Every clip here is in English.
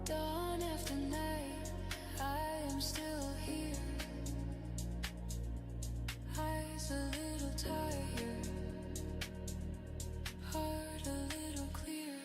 Dawn after night, I am still here. Eyes a little tired, heart a little clear.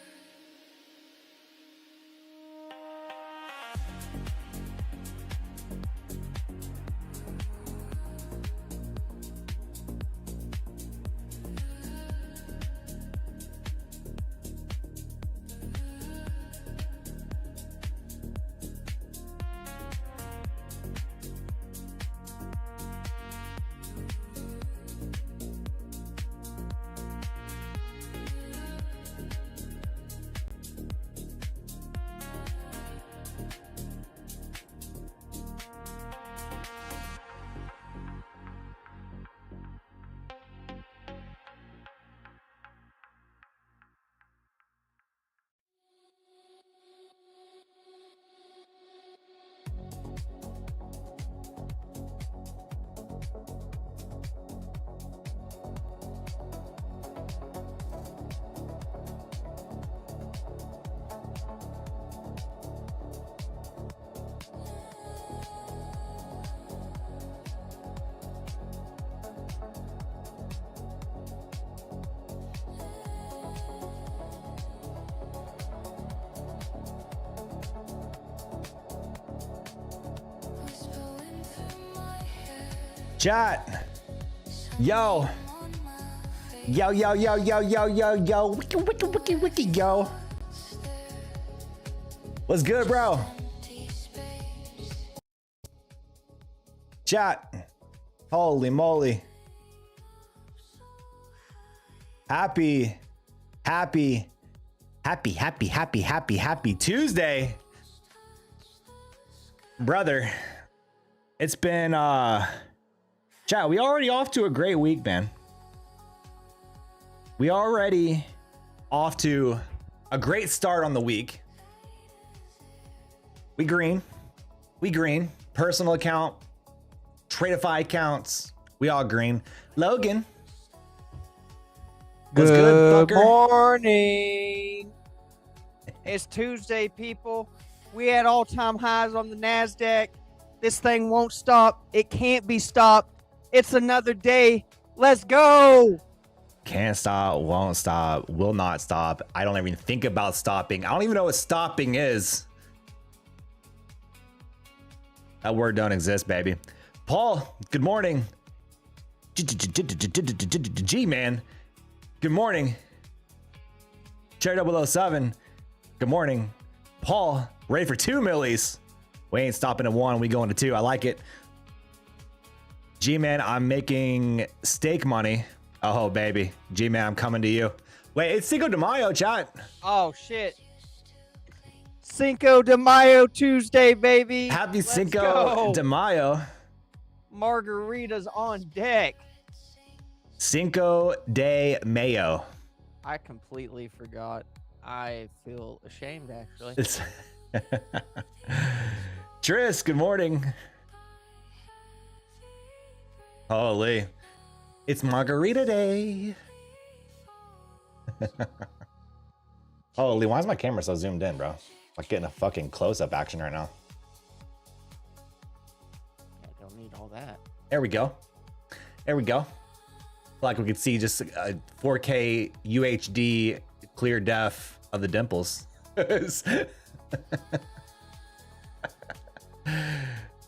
Chat. Yo. Yo, yo, yo, yo, yo, yo, yo. Wiki, wiki, wiki, wiki, yo. What's good, bro? Chat. Holy moly. Happy Tuesday. Brother. It's been, chat, we already off to a great week, man. We already off to a great start on the week. We green. Personal account, TRADEIFY accounts, we all green. Logan. What's good, fucker? Morning. It's Tuesday, people. We had all-time highs on the NASDAQ. This thing won't stop. It can't be stopped. It's another day. Let's go. Can't stop, won't stop, will not stop. I don't even think about stopping. I don't even know what stopping is. That word don't exist, baby. Paul, good morning. G, man. Good morning. Cherry 007, good morning. Paul, ready for 2 millies. We ain't stopping at 1, we going to 2. I like it. G-Man, I'm making steak money. Oh, baby. G-Man, I'm coming to you. Wait, it's Cinco de Mayo, chat. Oh, shit. Cinco de Mayo Tuesday, baby. Happy Let's Cinco go. de Mayo. Margaritas on deck. Cinco de Mayo. I completely forgot. I feel ashamed, actually. It's Tris, good morning. Holy. It's margarita day. Holy, why is my camera so zoomed in, bro? Like getting a fucking close-up action right now. I don't need all that. There we go. There we go. Like we could see just a 4K UHD clear def of the dimples.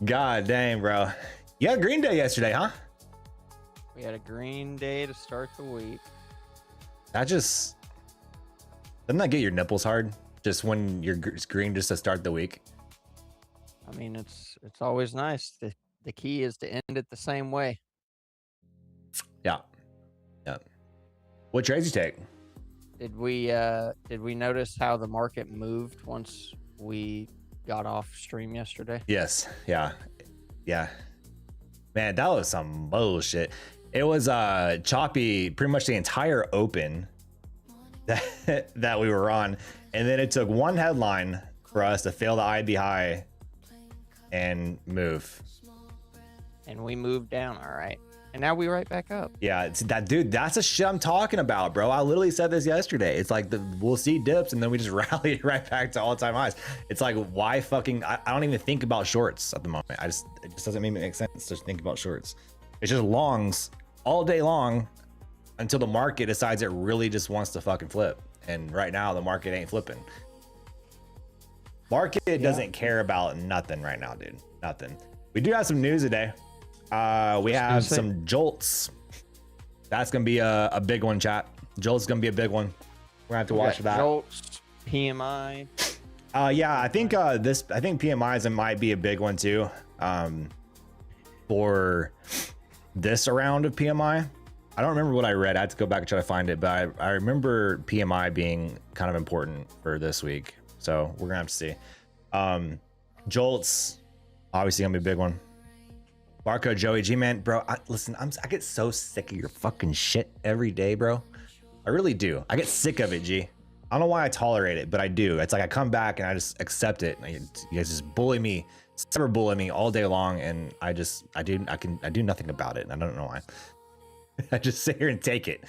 God dang, bro. You had Green Day yesterday, huh? We had a green day to start the week. That just... Doesn't that get your nipples hard? Just when you're green just to start the week? I mean, it's always nice. The key is to end it the same way. Yeah. Yeah. What trades you take? Did we notice how the market moved once we got off stream yesterday? Yes. Yeah. Yeah. Man, that was some bullshit. It was choppy pretty much the entire open that we were on, and then it took one headline for us to fail the IB high and move. And we moved down, all right. And now we right back up. Yeah, it's that, dude. That's the shit I'm talking about, bro. I literally said this yesterday. It's like we'll see dips and then we just rally right back to all-time highs. It's like, why fucking? I don't even think about shorts at the moment. It just doesn't make sense to think about shorts. It's just longs all day long until the market decides it really just wants to fucking flip. And right now the market ain't flipping. Market doesn't care about nothing right now, dude. Nothing. We do have some news today. We have some jolts. That's gonna be a big one, chat. Jolt's gonna be a big one. We're gonna have to watch that. Jolts, PMI. Yeah, I think I think PMIs might be a big one too. For this round of PMI. I don't remember what I read. I had to go back and try to find it, but I remember PMI being kind of important for this week. So we're gonna have to see. Jolts, obviously gonna be a big one. Marco, Joey, G-Man, bro, listen, I get so sick of your fucking shit every day, bro. I really do. I get sick of it, G. I don't know why I tolerate it, but I do. It's like I come back and I just accept it. You guys just bully me, cyberbully me all day long, and I do nothing about it. And I don't know why. I just sit here and take it.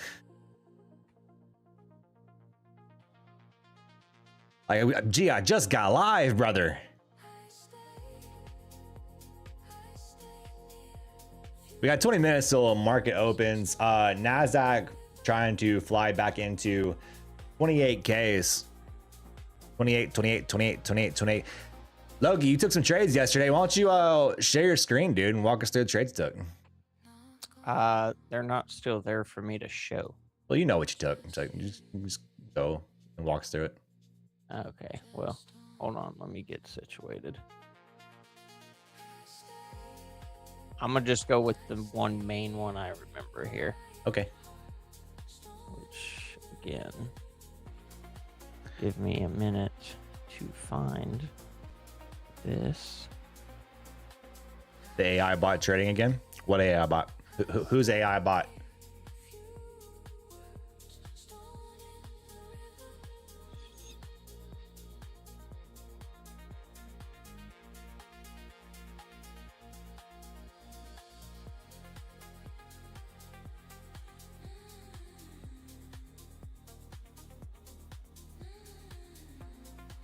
Like, gee, I just got live, brother. We got 20 minutes till market opens. NASDAQ trying to fly back into 28Ks. 28. Logie, you took some trades yesterday. Why don't you share your screen, dude, and walk us through the trades you took? They're not still there for me to show. Well, you know what you took. It's like, you just go and walk us through it. Okay, well, hold on. Let me get situated. I'm going to just go with the one main one I remember here. Okay. Which, again, give me a minute to find this. The AI bot trading again? What AI bot? Who's AI bot?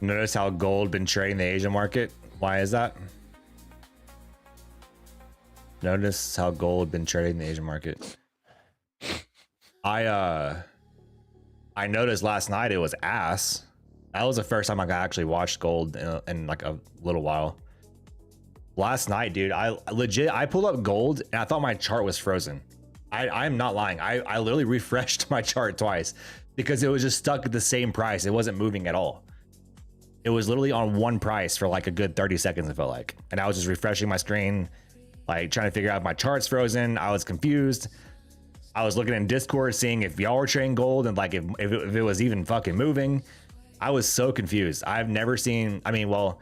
Notice how gold been trading the Asian market. Why is that? Notice how gold been trading the Asian market. I noticed last night it was ass. That was the first time I actually watched gold in like a little while. Last night, dude, I pulled up gold and I thought my chart was frozen. I'm not lying. I literally refreshed my chart twice because it was just stuck at the same price. It wasn't moving at all. It was literally on one price for like a good 30 seconds, it felt like. And I was just refreshing my screen, like trying to figure out if my chart's frozen. I was confused. I was looking in Discord, seeing if y'all were trading gold and like if it was even fucking moving. I was so confused. I've never seen, I mean, well,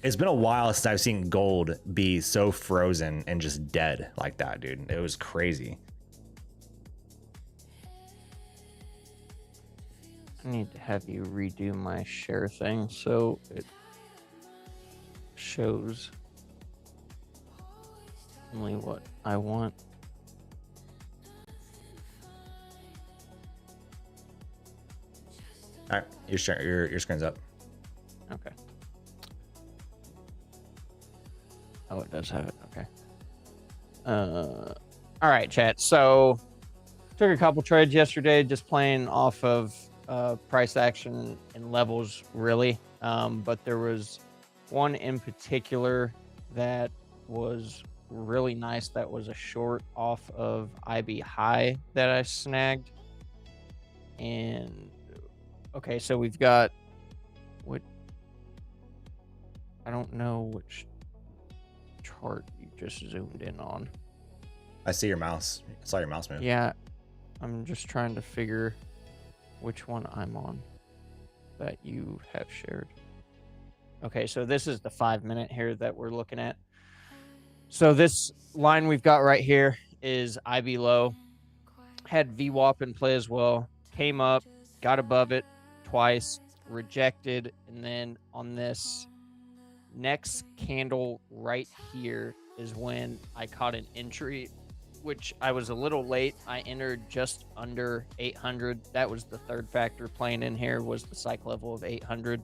it's been a while since I've seen gold be so frozen and just dead like that, dude. It was crazy. I need to have you redo my share thing so it shows only what I want. All right, your screen's up. Okay. Oh, it does have it. Okay. All right, chat. So took a couple trades yesterday, just playing off of price action and levels, really. But there was one in particular that was really nice. That was a short off of IB high that I snagged. And okay, so we've got what? I don't know which chart you just zoomed in on. I see your mouse. I saw your mouse move. Yeah, I'm just trying to figure which one I'm on that you have shared. Okay, so this is the 5 minute here that we're looking at. So this line we've got right here is IB low. Had VWAP in play as well. Came up, got above it twice, rejected, and then on this next candle right here is when I caught an entry which I was a little late. I entered just under 800. That was the third factor playing in here, was the psych level of 800.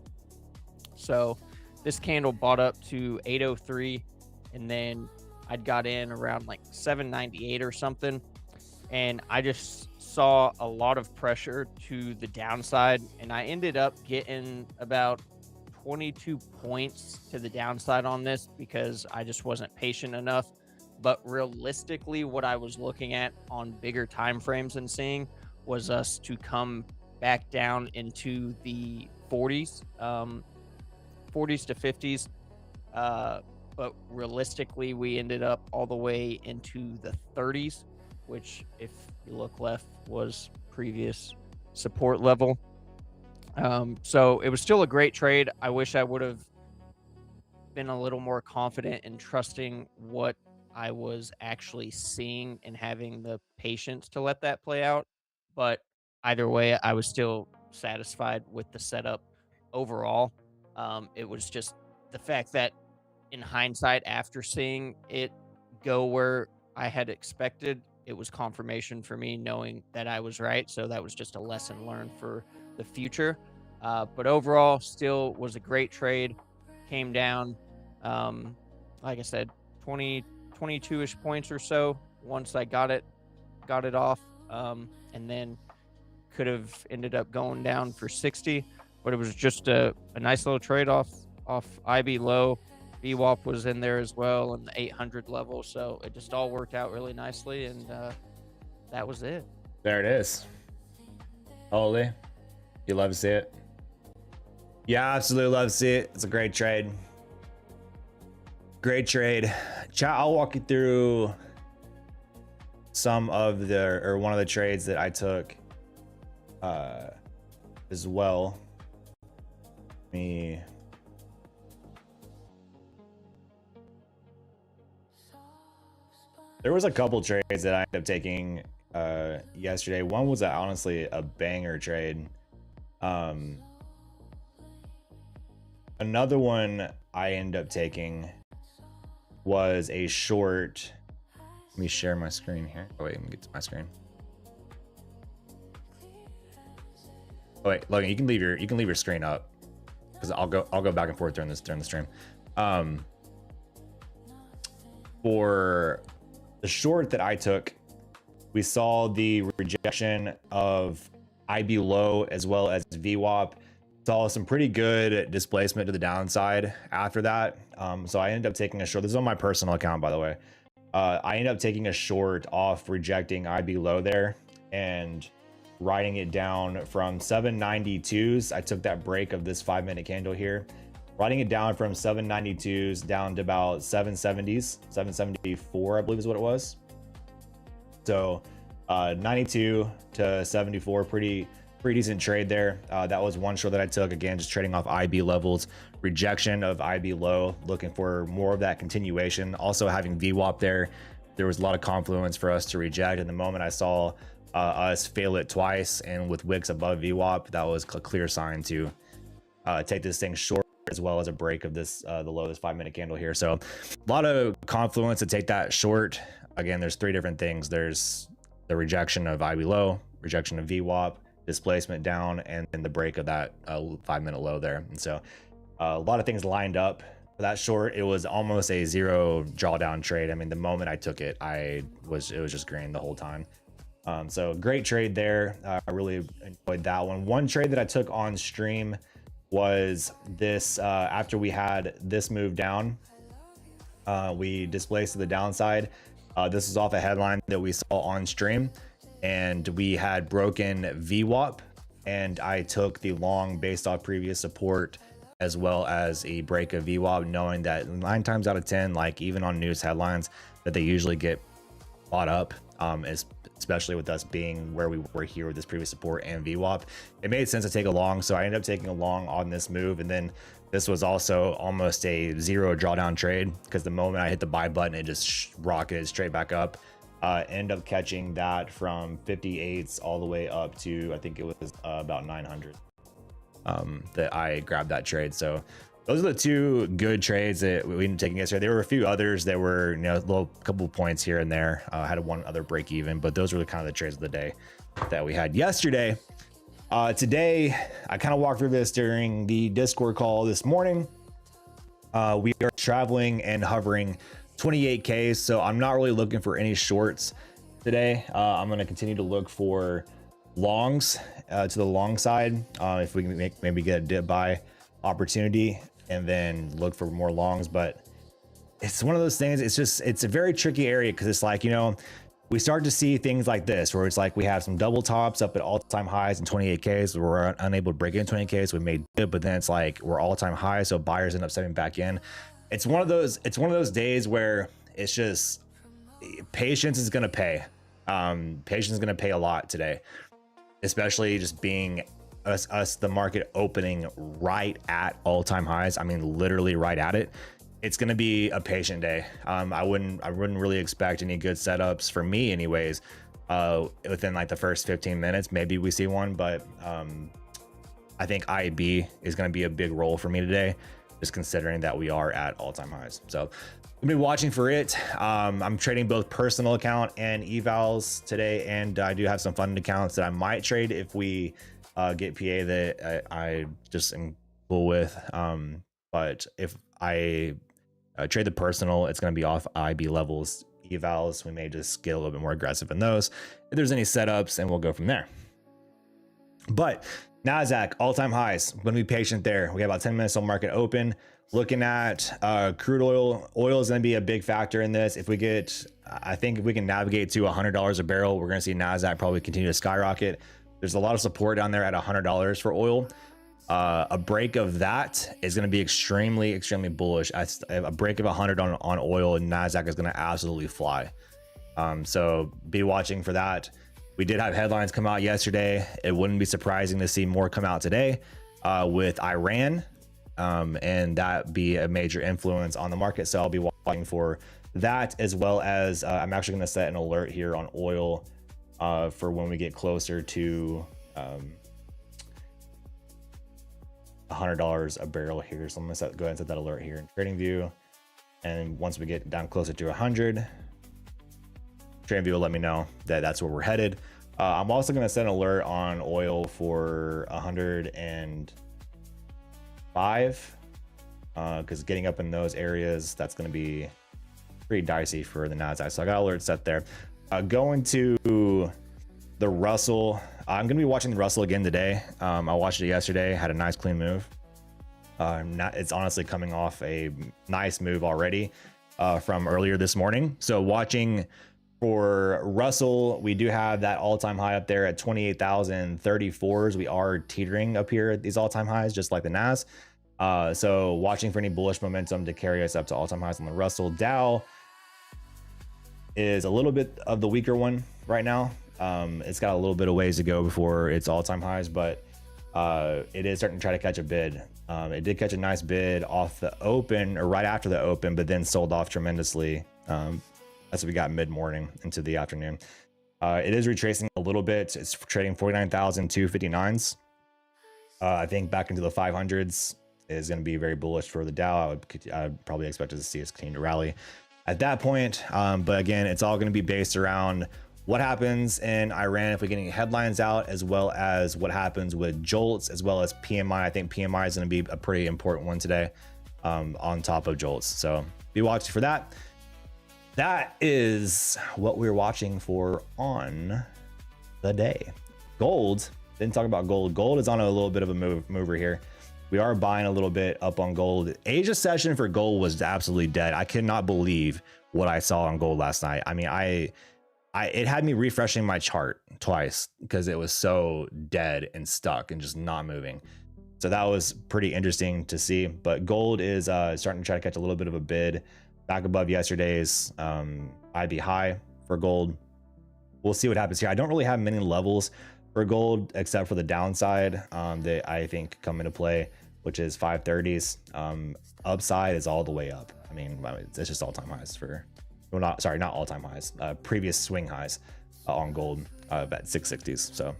So this candle bought up to 803, and then I'd got in around like 798 or something, and I just saw a lot of pressure to the downside, and I ended up getting about 22 points to the downside on this because I just wasn't patient enough. But realistically, what I was looking at on bigger time frames and seeing was us to come back down into the 40s, 40s to 50s. But realistically, we ended up all the way into the 30s, which, if you look left, was previous support level. So it was still a great trade. I wish I would have been a little more confident in trusting what I was actually seeing and having the patience to let that play out. But either way, I was still satisfied with the setup overall. It was just the fact that, in hindsight, after seeing it go where I had expected, it was confirmation for me knowing that I was right. So that was just a lesson learned for the future. But overall, still was a great trade. Came down, like I said, 22-ish points or so once I got it off, and then could have ended up going down for 60, but it was just a nice little trade off IB low. VWAP was in there as well, and the 800 level, so it just all worked out really nicely, and that was it. There it is. Holy, you love to see it. Yeah, absolutely love to see it. It's a great trade. Great trade. Chat, I'll walk you through some of one of the trades that I took as well. There was a couple trades that I ended up taking yesterday. One was honestly a banger trade. Another one I ended up taking was a short. Let me share my screen here. Oh wait, let me get to my screen. Oh wait, Logan, you can leave your screen up because I'll go back and forth during the stream. For the short that I took, we saw the rejection of IB low as well as VWAP. Saw some pretty good displacement to the downside after that. So I ended up taking a short. This is on my personal account, by the way. I ended up taking a short off rejecting IB low there and writing it down from 792s. I took that break of this 5-minute candle here, writing it down from 792s down to about 770s, 774, I believe is what it was. So 92 to 74, pretty decent trade there. That was one short that I took, again, just trading off IB levels, rejection of IB low, looking for more of that continuation. Also having VWAP there was a lot of confluence for us to reject. And the moment I saw us fail it twice and with wicks above VWAP, that was a clear sign to take this thing short, as well as a break of this the low, this 5-minute candle here. So a lot of confluence to take that short. Again, there's three different things. There's the rejection of IB low, rejection of VWAP, displacement down, and then the break of that 5-minute low there. And so a lot of things lined up for that short. It was almost a zero drawdown trade. I mean, the moment I took it, it was just green the whole time. So great trade there. I really enjoyed that one. One trade that I took on stream was this, after we had this move down, we displaced to the downside. This is off a headline that we saw on stream, and we had broken VWAP, and I took the long based off previous support as well as a break of VWAP, knowing that 9 times out of 10, like even on news headlines, that they usually get bought up, especially with us being where we were here with this previous support and VWAP. It made sense to take a long, so I ended up taking a long on this move. And then this was also almost a zero drawdown trade, because the moment I hit the buy button, it just rocketed straight back up. Ended up catching that from 58s all the way up to, I think it was about 900 that I grabbed that trade. So those are the two good trades that we didn't take yesterday. There were a few others that were, you know, a little couple points here and there. Had one other break even, but those were the kind of the trades of the day that we had yesterday. Today, I kind of walked through this during the Discord call this morning. We are traveling and hovering 28K, so I'm not really looking for any shorts today. I'm going to continue to look for longs to the long side. If we can maybe get a dip buy opportunity and then look for more longs, but it's one of those things. It's a very tricky area because it's like, you know, we start to see things like this where it's like we have some double tops up at all-time highs in 28K, so we're unable to break in 20K, so we made it, but then it's like we're all-time high, so buyers end up stepping back in. It's one of those days where it's just patience is going to pay. Patience is going to pay a lot today, especially just being us the market opening right at all-time highs. I mean, literally right at it. It's going to be a patient day. I wouldn't really expect any good setups for me anyways, within like the first 15 minutes. Maybe we see one, but I think IB is going to be a big role for me today, just considering that we are at all-time highs. So we'll be watching for it. I'm trading both personal account and evals today, and I do have some funded accounts that I might trade if we get PA that I just am cool with. But if I trade the personal, it's going to be off IB levels. Evals, we may just get a little bit more aggressive in those if there's any setups, and we'll go from there. But NASDAQ all-time highs. I'm going to be patient there. We got about 10 minutes on market open. Looking at crude oil is going to be a big factor in this. I think if we can navigate to $100 a barrel, we're going to see NASDAQ probably continue to skyrocket. There's a lot of support down there at $100 for oil. A break of that is going to be extremely bullish. A break of 100 on oil, and NASDAQ is going to absolutely fly. So be watching for that. We did have headlines come out yesterday. It wouldn't be surprising to see more come out today with Iran, and that be a major influence on the market. So I'll be watching for that, as well as I'm actually going to set an alert here on oil for when we get closer to $100 a barrel here. So I'm gonna go ahead and set that alert here in TradingView, and once we get down closer to 100, TradingView will let me know that that's where we're headed. I'm also going to set an alert on oil for 105, because getting up in those areas, that's going to be pretty dicey for the NASDAQ. So I got alerts set there. Going to the Russell, I'm going to be watching the Russell again today. I watched it yesterday, had a nice clean move. It's honestly coming off a nice move already from earlier this morning. So watching for Russell, we do have that all-time high up there at 28,034s. We are teetering up here at these all-time highs, just like the NAS. So watching for any bullish momentum to carry us up to all-time highs on the Russell. Dow is a little bit of the weaker one right now. It's got a little bit of ways to go before it's all-time highs, but it is starting to try to catch a bid. It did catch a nice bid off the open, or right after the open, but then sold off tremendously. That's what we got mid-morning into the afternoon. It is retracing a little bit. It's trading 49,259s. I think back into the 500s is going to be very bullish for the Dow. I'd probably expect to see us continue to rally at that point. But again, it's all going to be based around what happens in Iran if we get any headlines out, as well as what happens with jolts, as well as PMI. I think PMI is going to be a pretty important one today, on top of jolts. So be watching for that. That is what we're watching for on the day. Gold, didn't talk about gold. Gold is on a little bit of a mover here. We are buying a little bit up on gold. Asia session for gold was absolutely dead. I could not believe what I saw on gold last night. I mean, it had me refreshing my chart twice because it was so dead and stuck and just not moving. So that was pretty interesting to see. But gold is starting to try to catch a little bit of a bid back above yesterday's IB high for gold. We'll see what happens here. I don't really have many levels for gold except for the downside that I think come into play, which is 530s. Upside is all the way up. I mean, it's just all-time highs for, well, not all-time highs, previous swing highs on gold at 660s. So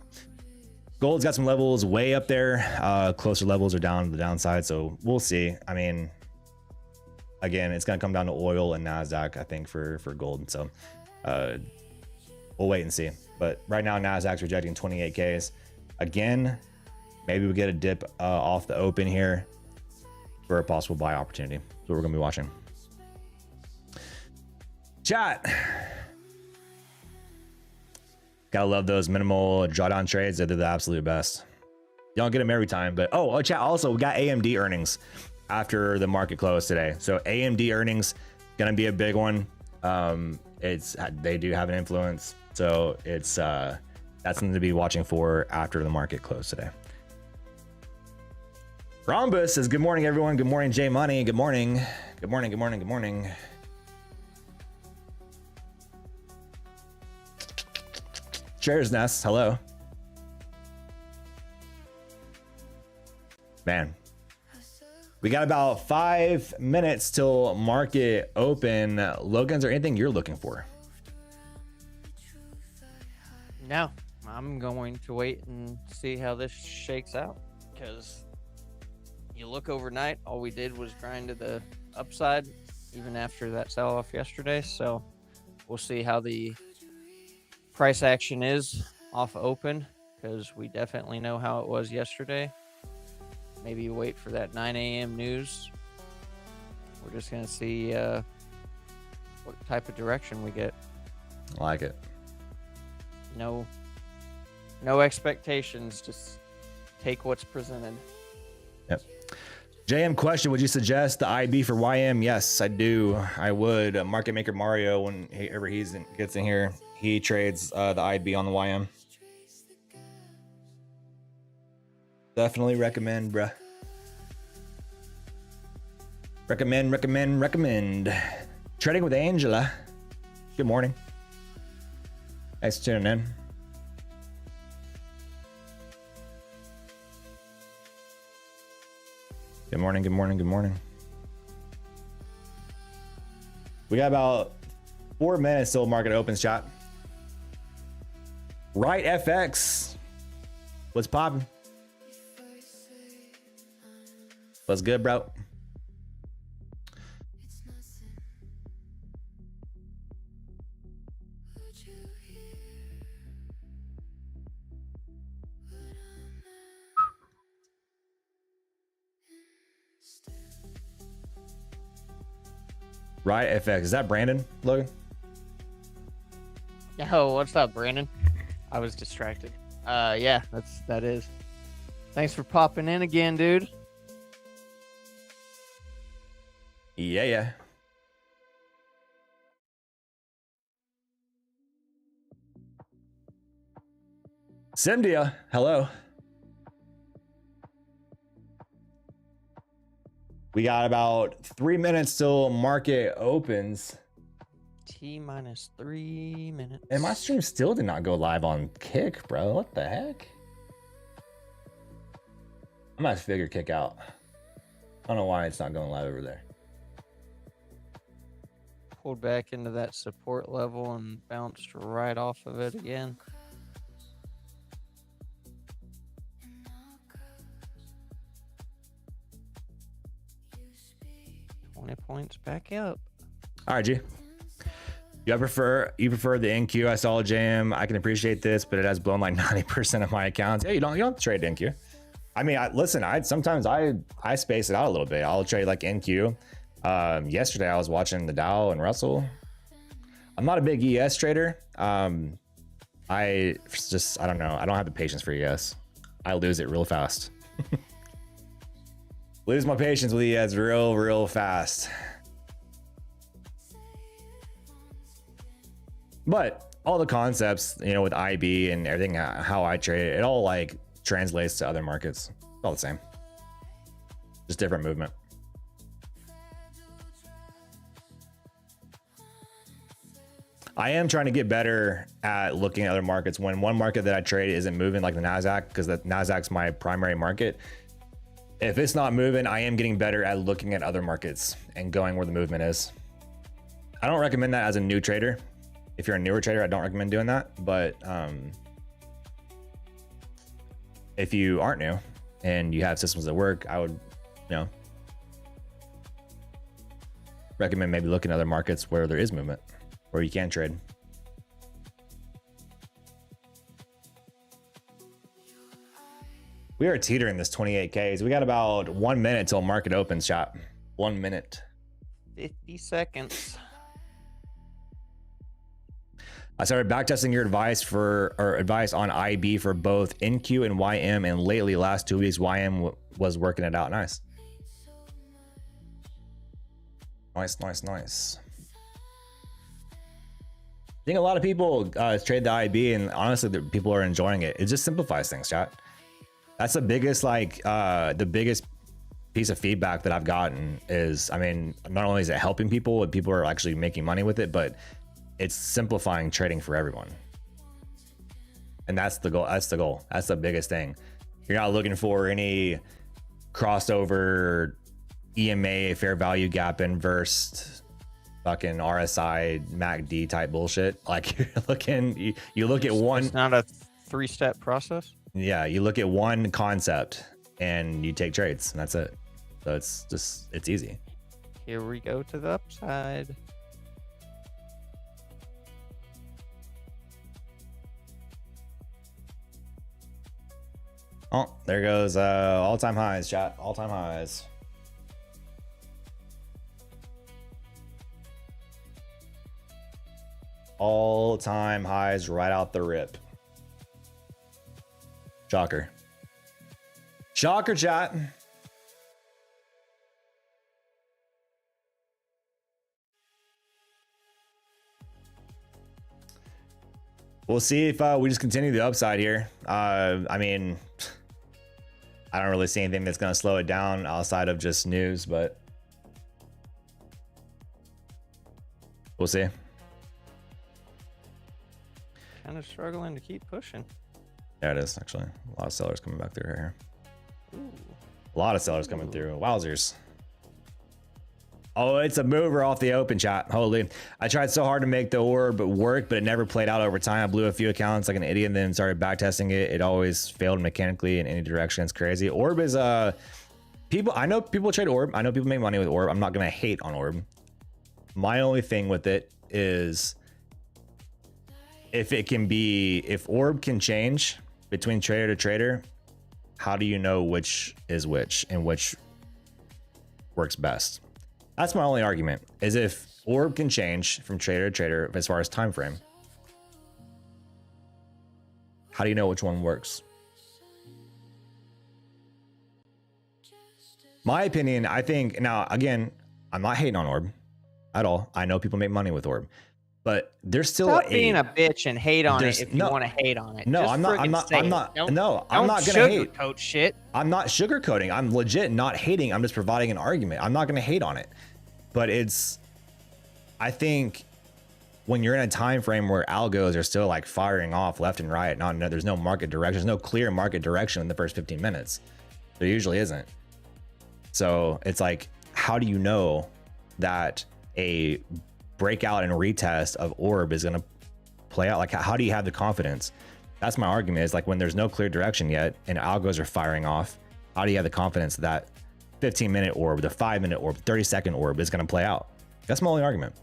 Gold's got some levels way up there. Closer levels are down to the downside, so we'll see. I mean, again, it's gonna come down to oil and Nasdaq, I think, for gold. So we'll wait and see. But right now, Nasdaq's rejecting 28Ks. Again, maybe we get a dip off the open here for a possible buy opportunity. That's what we're gonna be watching. Chat. Gotta love those minimal drawdown trades. They're the absolute best. You don't get them every time, but chat. Also, we got AMD earnings after the market closed today. So AMD earnings gonna be a big one. They do have an influence, so it's that's something to be watching for after the market closed today. Rhombus says, "Good morning, everyone. Good morning, J Money. Good morning. Good morning. Good morning. Good morning." Cheers, Ness. Hello. Man, we got about 5 minutes till market open. Logan's, or anything you're looking for? No, I'm going to wait and see how this shakes out, because you look overnight, all we did was grind to the upside even after that sell-off yesterday. So we'll see how the price action is off open, because we definitely know how it was yesterday. Maybe wait for that 9 a.m. news. We're just going to see what type of direction we get. I like it. No expectations, just take what's presented. Yep. JM question, would you suggest the IB for YM? Yes, I do. I would. Market Maker Mario, whenever gets in here, he trades the IB on the YM. Definitely recommend, bruh. Recommend. Trading with Angela. Good morning. Thanks for tuning in. Good morning, good morning, good morning. We got about 4 minutes till market opens, chat. Right FX. What's poppin'? What's good, bro? Right FX. Is that Brandon, Logan? Yo, what's up, Brandon? I was distracted. Yeah, that is. Thanks for popping in again, dude. Yeah. Cynthia, hello. We got about 3 minutes till market opens. T-minus 3 minutes. And my stream still did not go live on Kick, bro. What the heck? I might figure Kick out. I don't know why it's not going live over there. Pulled back into that support level and bounced right off of it again. Points back up. All right, G. You prefer the NQ? I saw JM. I can appreciate this, but it has blown like 90% of my accounts. Hey, you don't have to trade NQ. I mean, sometimes I space it out a little bit. I'll trade like NQ. Yesterday I was watching the Dow and Russell. I'm not a big ES trader. I don't know. I don't have the patience for ES. I lose it real fast. Lose my patience with ES real fast. But all the concepts, with IB and everything, how I trade it all like translates to other markets. It's all the same. Just different movement. I am trying to get better at looking at other markets when one market that I trade isn't moving, like the NASDAQ, because the NASDAQ's my primary market. If it's not moving, I am getting better at looking at other markets and going where the movement is. I don't recommend that as a new trader. If you're a newer trader, I don't recommend doing that. But if you aren't new and you have systems that work, I would, recommend maybe looking at other markets where there is movement, where you can trade. We are teetering this 28Ks. We got about 1 minute till market opens, chat. 1 minute. 50 seconds. I started backtesting your advice on IB for both NQ and YM, and lately, last 2 weeks, YM was working it out. Nice. Nice. I think a lot of people trade the IB, and honestly, people are enjoying it. It just simplifies things, chat. That's the biggest, the biggest piece of feedback that I've gotten is, I mean, not only is it helping people, and people are actually making money with it, but it's simplifying trading for everyone. And that's the goal. That's the biggest thing. You're not looking for any crossover EMA fair value gap inverse fucking RSI MACD type bullshit. Like you're looking, you look at one. It's not a 3-step process. Yeah, you look at one concept and you take trades, and that's it. So it's easy. Here we go to the upside. Oh, there goes all-time highs, chat. All-time highs. All-time highs right out the rip. Shocker. Shocker, chat. We'll see if we just continue the upside here. I mean, I don't really see anything that's going to slow it down outside of just news, but we'll see. Kind of struggling to keep pushing. There it is, actually. A lot of sellers coming back through here. Ooh. A lot of sellers coming through. Wowzers. Oh, it's a mover off the open, chat. Holy. I tried so hard to make the orb work, but it never played out over time. I blew a few accounts like an idiot and then started backtesting it. It always failed mechanically in any direction. It's crazy. Orb is people, I know people trade orb. I know people make money with orb. I'm not going to hate on orb. My only thing with it is if orb can change between trader to trader, how do you know which is which and which works best? That's my only argument, is if orb can change from trader to trader as far as time frame, how do you know which one works? My opinion, I think, now again, I'm not hating on orb at all. I know people make money with orb, but there's still Stop being a bitch and hate on it if you no, want to hate on it. No, Just I'm not friggin' say it. I'm not gonna hate. Sugarcoat shit. I'm not sugarcoating. I'm legit not hating. I'm just providing an argument. I'm not gonna hate on it. But I think when you're in a time frame where algos are still like firing off left and right, there's no market direction, there's no clear market direction in the first 15 minutes. There usually isn't. So it's like, how do you know that a breakout and retest of orb is going to play out? Like, how do you have the confidence? That's my argument, is like, when there's no clear direction yet and algos are firing off, how do you have the confidence that 15-minute orb, the 5-minute orb, 30-second orb is going to play out? That's my only argument.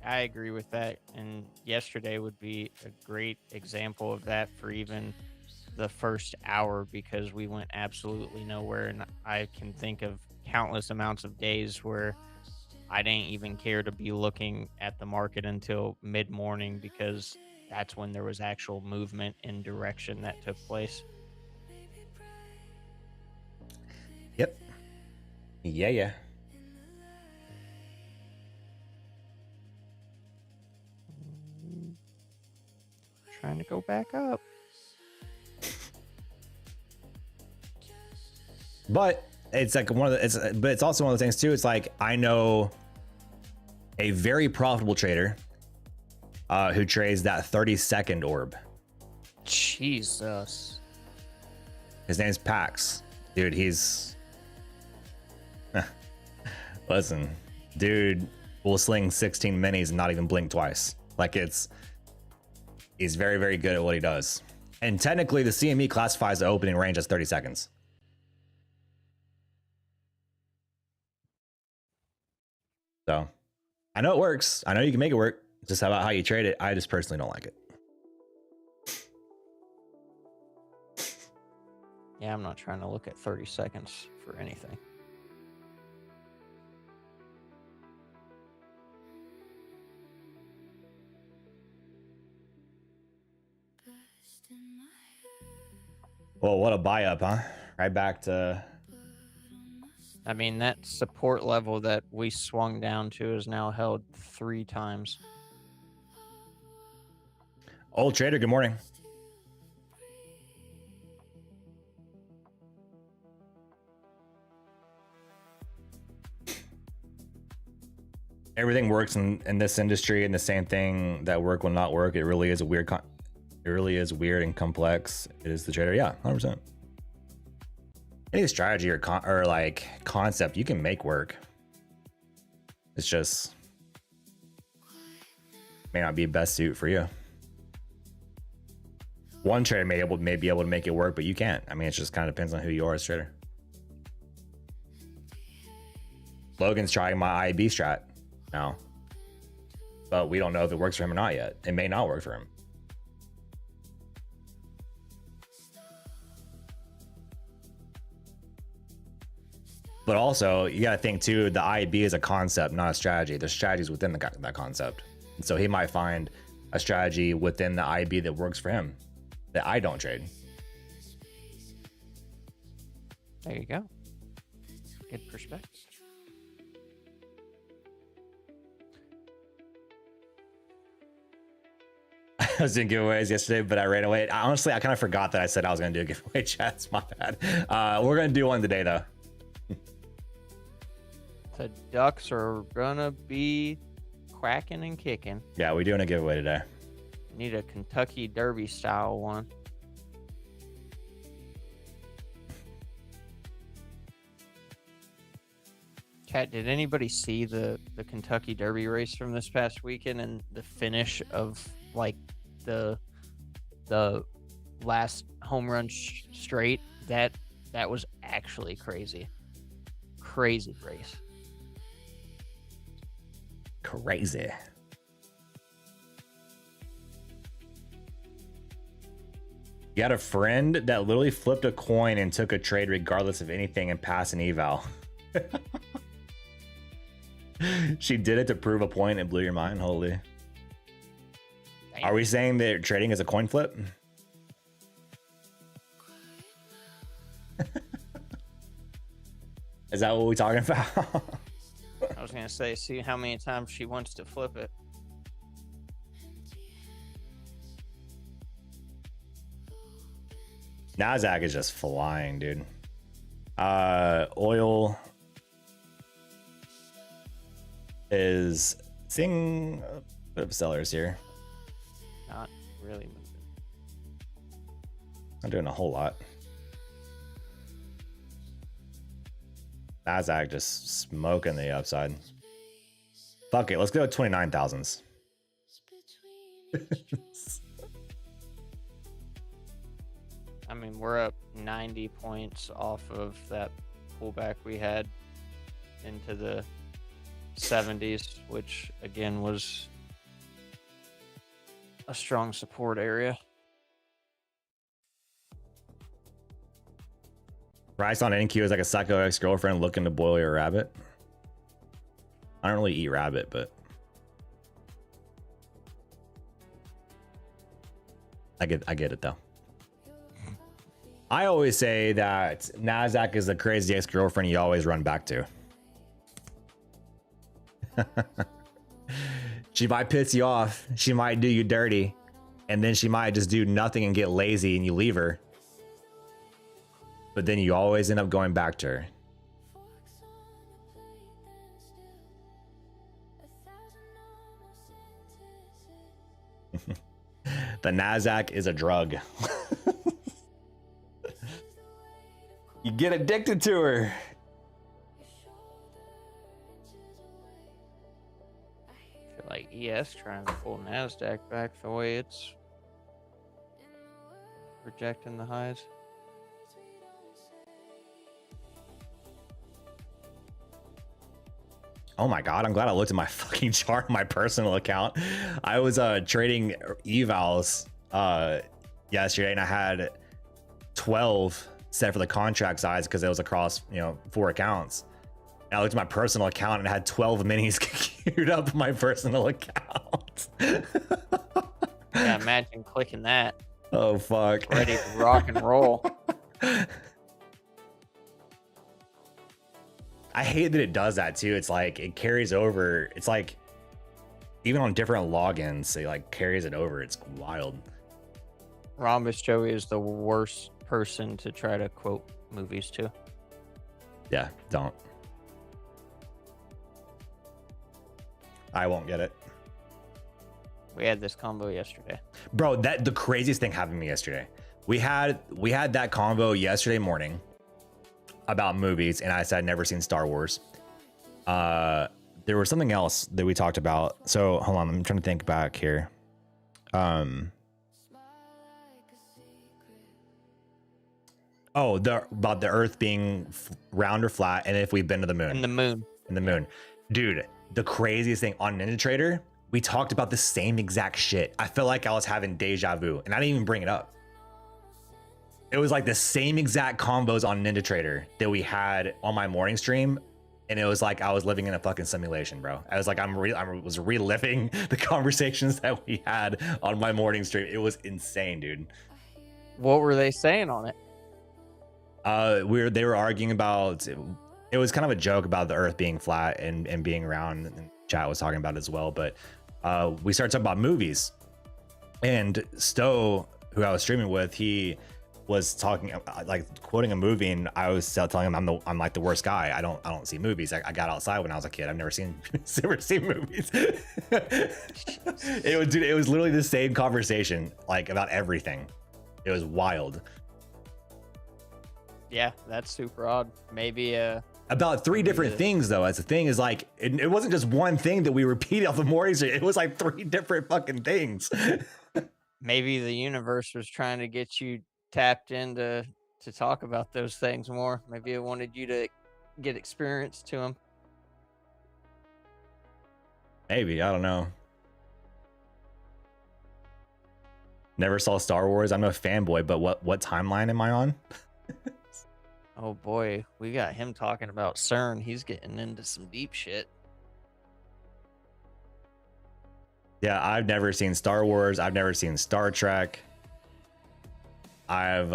I agree with that. And yesterday would be a great example of that for even the first hour, because we went absolutely nowhere. And I can think of countless amounts of days where I didn't even care to be looking at the market until mid-morning, because that's when there was actual movement in direction that took place. Yep. Yeah. Trying to go back up. But it's like but it's also one of the things too. It's like, I know a very profitable trader who trades that 30-second orb. Jesus. His name's Pax. Dude, he's... Listen, dude will sling 16 minis and not even blink twice. Like, he's very, very good at what he does. And technically, the CME classifies the opening range as 30 seconds. So I know it works. I know you can make it work. It's just about how you trade it. I just personally don't like it. Yeah, I'm not trying to look at 30 seconds for anything. Well, what a buy up, huh? Right back to... I mean, that support level that we swung down to is now held 3 times. Old trader, good morning. Everything works in this industry, and the same thing that work will not work. It really is a weird it really is weird and complex. It is the trader. Yeah, 100%. Any strategy or like concept you can make work. It's just may not be best suit for you. One trader may be able to make it work, but you can't. I mean, it just kind of depends on who you are as a trader. Logan's trying my IB strat now, but we don't know if it works for him or not yet. It may not work for him. But also, you got to think too, the IB is a concept, not a strategy. There's strategies within that concept. And so he might find a strategy within the IB that works for him that I don't trade. There you go. Good perspective. I was doing giveaways yesterday, but I ran away. Honestly, I kind of forgot that I said I was going to do a giveaway, chat. It's my bad. We're going to do one today, though. The Ducks are gonna be quacking and kicking. Yeah, we're doing a giveaway today. Need a Kentucky Derby style one. Kat, did anybody see the Kentucky Derby race from this past weekend and the finish of like the last home run straight? That was actually crazy. Crazy race. Crazy. You had a friend that literally flipped a coin and took a trade regardless of anything and passed an eval. She did it to prove a point and blew your mind. Holy. Damn. Are we saying that trading is a coin flip? Is that what we're talking about? I was gonna say, see how many times she wants to flip it. Nasdaq is just flying, dude. Oil is seeing a bit of sellers here. Not really moving. Not doing a whole lot. Nasdaq just smoking the upside. Fuck it, let's go 29,000s. I mean, we're up 90 points off of that pullback we had into the 70s, which again was a strong support area. Rice on NQ is like a psycho ex-girlfriend looking to boil your rabbit. I don't really eat rabbit, but I get it though. I always say that Nasdaq is the crazy ex-girlfriend you always run back to. She might piss you off, she might do you dirty, and then she might just do nothing and get lazy and you leave her. But then you always end up going back to her. The Nasdaq is a drug. You get addicted to her. I feel like ES trying to pull NASDAQ back the way it's Rejecting the highs. Oh my god, I'm glad I looked at my fucking chart on my personal account. I was trading evals yesterday, and I had 12 set for the contract size because it was across 4 accounts. And I looked at my personal account and it had 12 minis queued up on my personal account. Yeah, imagine clicking that. Oh fuck. Ready to rock and roll. I hate that it does that too. It's like it carries over. It's like even on different logins, it like carries it over. It's wild. Rhombus Joey is the worst person to try to quote movies to. Yeah, don't. I won't get it. We had this combo yesterday. Bro, the craziest thing happened to me yesterday. We had that combo yesterday morning about movies, and I said I'd never seen Star Wars. There was something else that we talked about. So hold on, I'm trying to think back here. Oh, about the Earth being round or flat, and if we've been to the moon. And the moon. In the moon, dude. The craziest thing on Ninja Trader, we talked about the same exact shit. I felt like I was having deja vu, and I didn't even bring it up. It was like the same exact combos on Ninja Trader that we had on my morning stream, and it was like I was living in a fucking simulation, bro. I was like I was reliving the conversations that we had on my morning stream. It was insane, dude. What were they saying on it? They were arguing about it was kind of a joke about the Earth being flat and being round, and chat was talking about it as well. But we started talking about movies, and Stowe, who I was streaming with, he was talking like quoting a movie, and I was telling him I'm like the worst guy. I don't see movies. I got outside when I was a kid. I've never seen movies. It was literally the same conversation, like about everything. It was wild. Yeah, that's super odd. Maybe about 3 different things though. As the thing is, like it wasn't just one thing that we repeated off the morning stream. It was like 3 different fucking things. Maybe the universe was trying to get you tapped into to talk about those things more. Maybe it wanted you to get experience to them. Maybe, I don't know. Never saw Star Wars. I'm no fanboy, but what timeline am I on? Oh boy, we got him talking about CERN. He's getting into some deep shit. Yeah, I've never seen Star Wars. I've never seen Star Trek. I've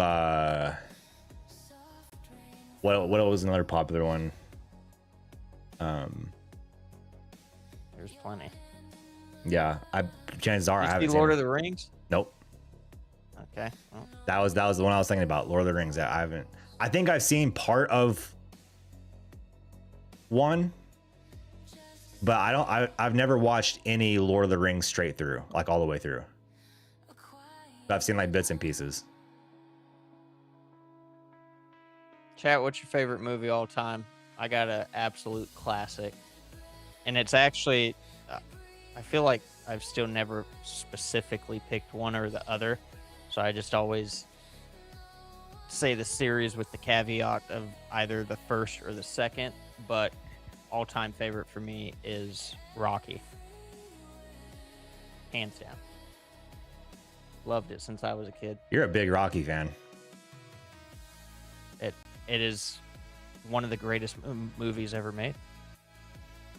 what was another popular one? There's plenty. Yeah, chances are I haven't seen seen Lord of the Rings. Nope. Okay. Well, That was the one I was thinking about, Lord of the Rings. That I haven't. I think I've seen part of one, but I've never watched any Lord of the Rings straight through, like all the way through. But I've seen like bits and pieces. chat, what's your favorite movie all time? I got an absolute classic. And it's actually, I feel like I've still never specifically picked one or the other. So I just always say the series with the caveat of either the first or the second. But all-time favorite for me is Rocky. Hands down. Loved it since I was a kid. You're a big Rocky fan. It is one of the greatest movies ever made.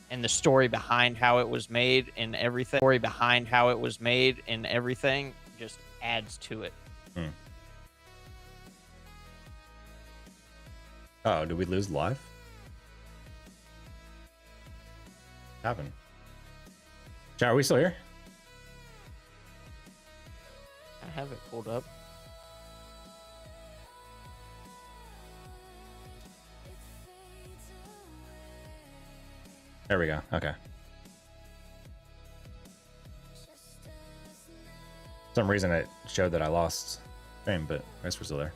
And the story behind how it was made and everything, just adds to it. Oh, did we lose live? What happened? Chat, are we still here? I have it pulled up. There we go. Okay. For some reason it showed that I lost fame, but I guess we're still there.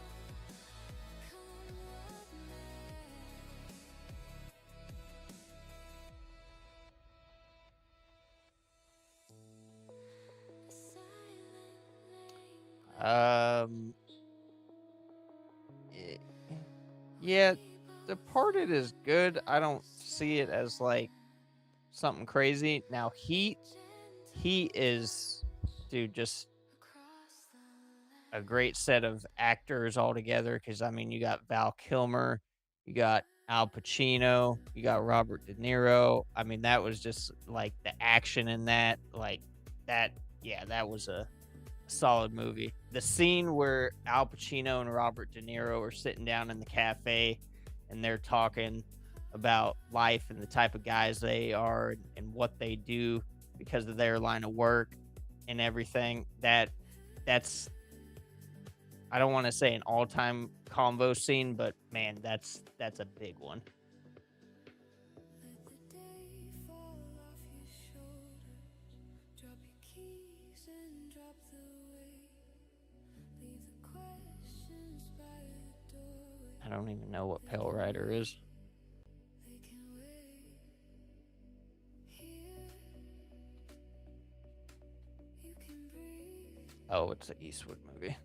Yeah, Departed is good. I don't see it as like something crazy. Now Heat is, dude, just a great set of actors all together. Because I mean, you got Val Kilmer, you got Al Pacino, you got Robert De Niro. I mean, that was just like the action in that, like that. Yeah, that was a solid movie. The scene where Al Pacino and Robert De Niro are sitting down in the cafe and they're talking about life and the type of guys they are and what they do because of their line of work and everything. That's I don't want to say an all-time convo scene, but man, that's a big one. Let the day fall off your shoulders. Drop your keys and drop the weight. Leave the questions by the doorway. I don't even know what Pale Rider is. They can wait. Here, you can breathe. Oh, it's an Eastwood movie.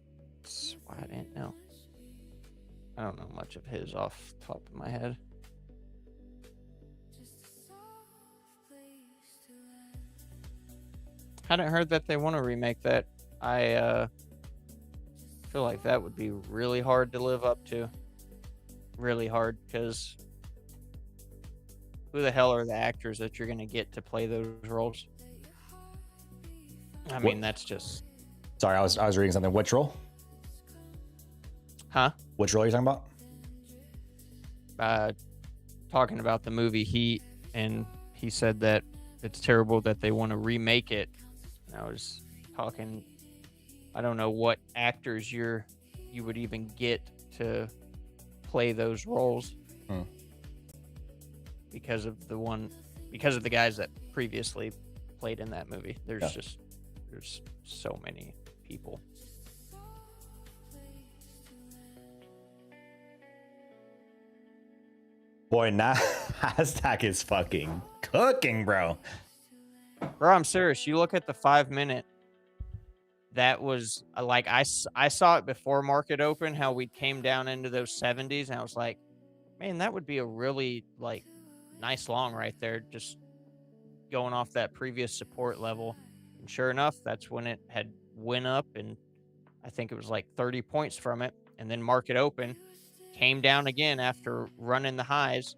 That's why I didn't know. I don't know much of his off the top of my head. Just a soft place to land. Hadn't heard that they want to remake that. I feel like that would be really hard to live up to. Really hard, because who the hell are the actors that you're going to get to play those roles? I mean, that's just... Sorry, I was reading something. Which role? Huh? Which role are you talking about? Talking about the movie Heat, and he said that it's terrible that they want to remake it. And I was talking, I don't know what actors you would even get to play those roles because of the guys that previously played in that movie. There's so many people. Boy, NASDAQ is fucking cooking, bro. Bro, I'm serious. You look at the 5-minute. That was like I saw it before market open. How we came down into those 70s, and I was like, man, that would be a really like nice long right there, just going off that previous support level. And sure enough, that's when it had went up, and I think it was like 30 points from it, and then market open came down again after running the highs,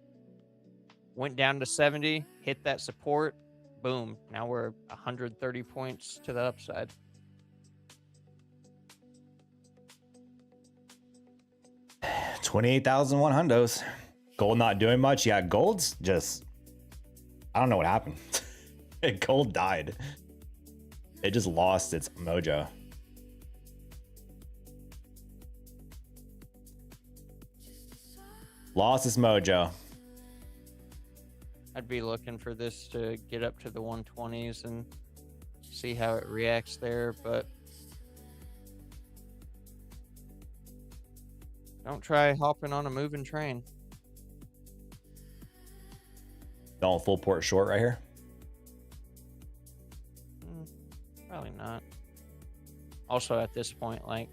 went down to 70, hit that support, boom. Now we're 130 points to the upside. $28,100. Gold not doing much. Yeah, gold's just, I don't know what happened. Gold died. It just lost its mojo. Lost its mojo. I'd be looking for this to get up to the 120s and see how it reacts there, but don't try hopping on a moving train. Going full port short right here. Probably not. Also, at this point, like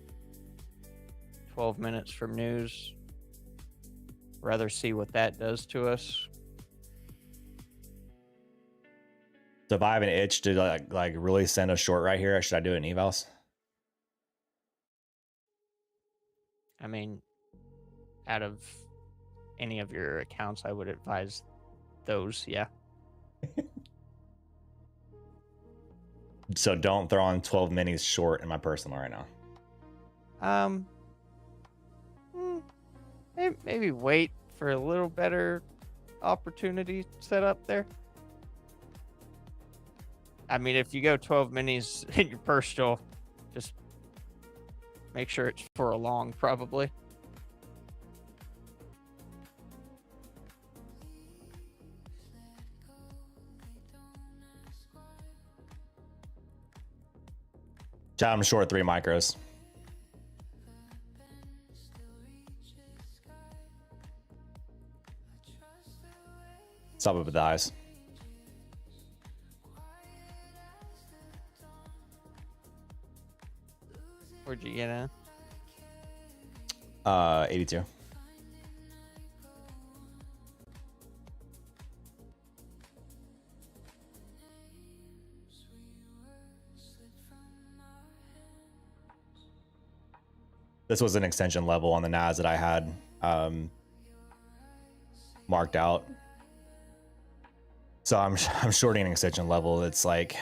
12 minutes from news, rather see what that does to us. So if I have an itch to like really send a short right here, should I do it in evals? I mean, out of any of your accounts, I would advise those. Yeah. So don't throw on 12 minis short in my personal right now. Maybe wait for a little better opportunity set up there. I mean, if you go 12 minis in your personal, just make sure it's for a long, probably. I'm short 3 micros. Stop it with the eyes. Where'd you get in? 82. This was an extension level on the NAS that I had marked out. So I'm shorting an extension level. It's like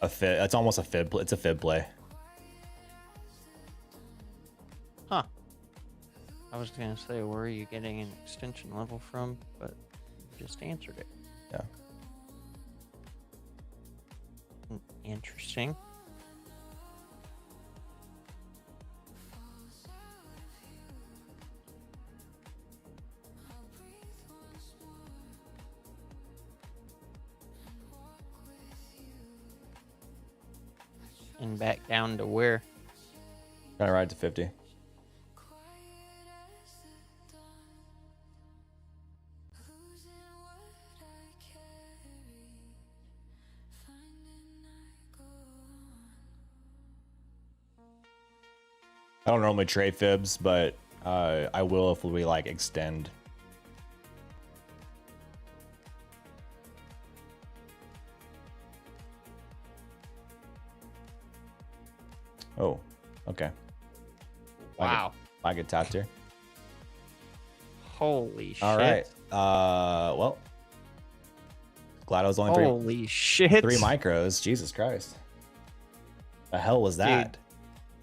a fib. It's almost a fib. It's a fib play. Huh. I was gonna say, where are you getting an extension level from? But you just answered it. Yeah. Interesting. And back down to where? Trying to ride to 50. I don't normally trade fibs, but I will if we like extend. Oh, okay. Wow. I get tapped here. Holy shit. All right. Well, glad I was only Holy shit. 3 micros. Jesus Christ. The hell was that? Dude,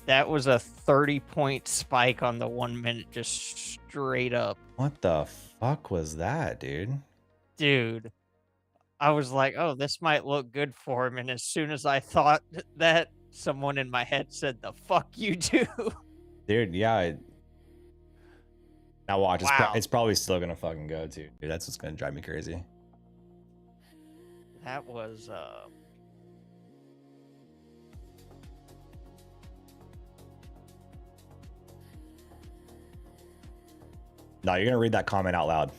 that was a 30-point spike on the 1 minute, just straight up. What the fuck was that, dude? Dude, I was like, oh, this might look good for him. And as soon as I thought that, someone in my head said, the fuck you do. Dude, yeah. Now watch. Wow. It's probably still going to fucking go, too. Dude, that's what's going to drive me crazy. That was, No, you're going to read that comment out loud.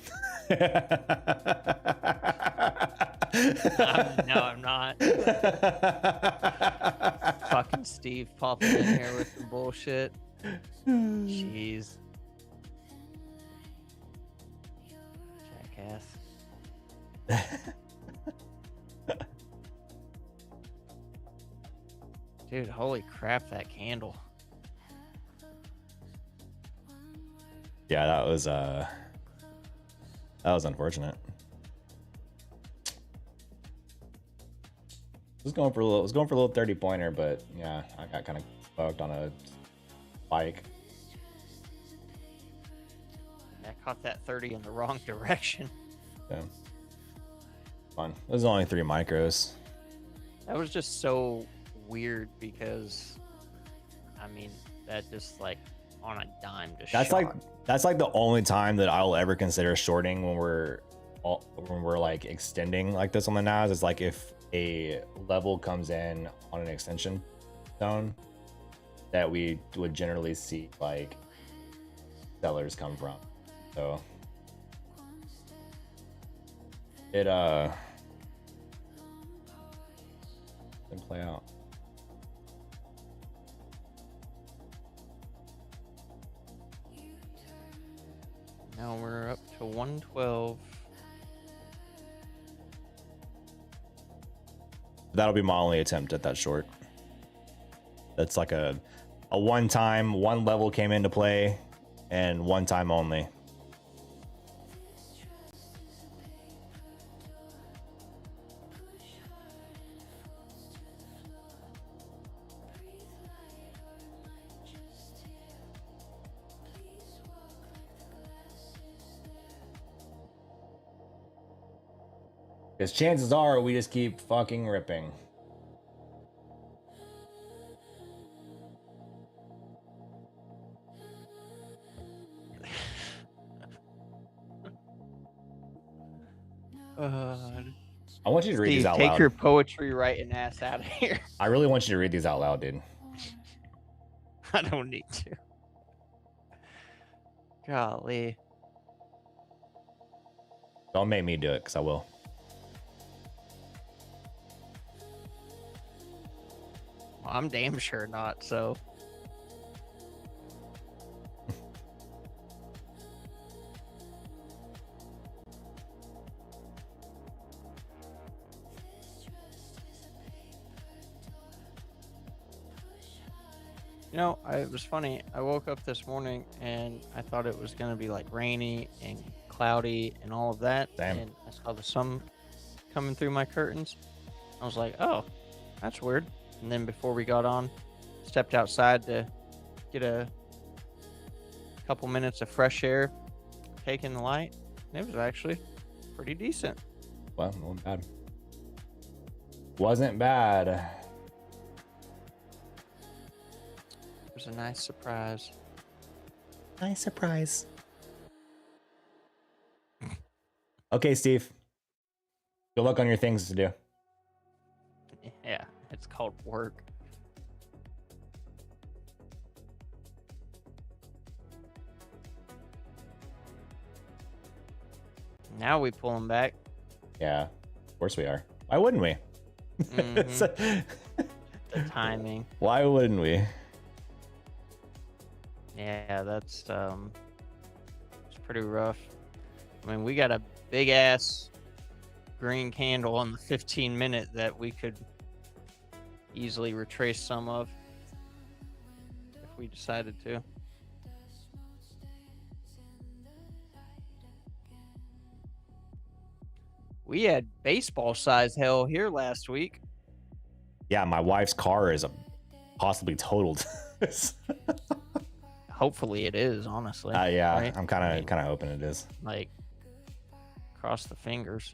no, I'm not. Fucking Steve popping in here with the bullshit. Jeez. Jackass. Dude, holy crap, that candle. Yeah, that was unfortunate. Was going for a little 30-pointer, but yeah, I got kind of fucked on a spike. I caught that 30 in the wrong direction. Yeah. Fun. It was only 3 micros. That was just so weird because, I mean, that just like on a dime just That's like the only time that I'll ever consider shorting when we're like extending like this on the NAS is like if a level comes in on an extension zone that we would generally see like sellers come from. So it didn't play out. Now we're up to 112. That'll be my only attempt at that short. That's like a one time, one level came into play and one time only. Because chances are we just keep fucking ripping. I want you to read these out take loud. your poetry writing ass out of here. I really want you to read these out loud, dude. I don't need to. Golly. Don't make me do it, because I will. Well, I'm damn sure not, so. It was funny. I woke up this morning and I thought it was gonna be like rainy and cloudy and all of that, Same. and I saw the sun coming through my curtains. I was like, "Oh, that's weird." And then before we got on, stepped outside to get a couple minutes of fresh air, taking the light, and it was actually pretty decent. Well, wasn't bad. Wasn't bad. It was a nice surprise. Nice surprise. Okay, Steve. Good luck on your things to do. Yeah, it's called work. Now we pull them back. Yeah, of course we are. Why wouldn't we? The timing. Why wouldn't we? Yeah, that's it's pretty rough. I mean, we got a big ass green candle on the 15-minute that we could easily retrace some of if we decided to. We had baseball size hell here last week. Yeah, my wife's car is possibly totaled. Hopefully it is, honestly. Yeah, right? I'm kind of hoping it is. Like, cross the fingers.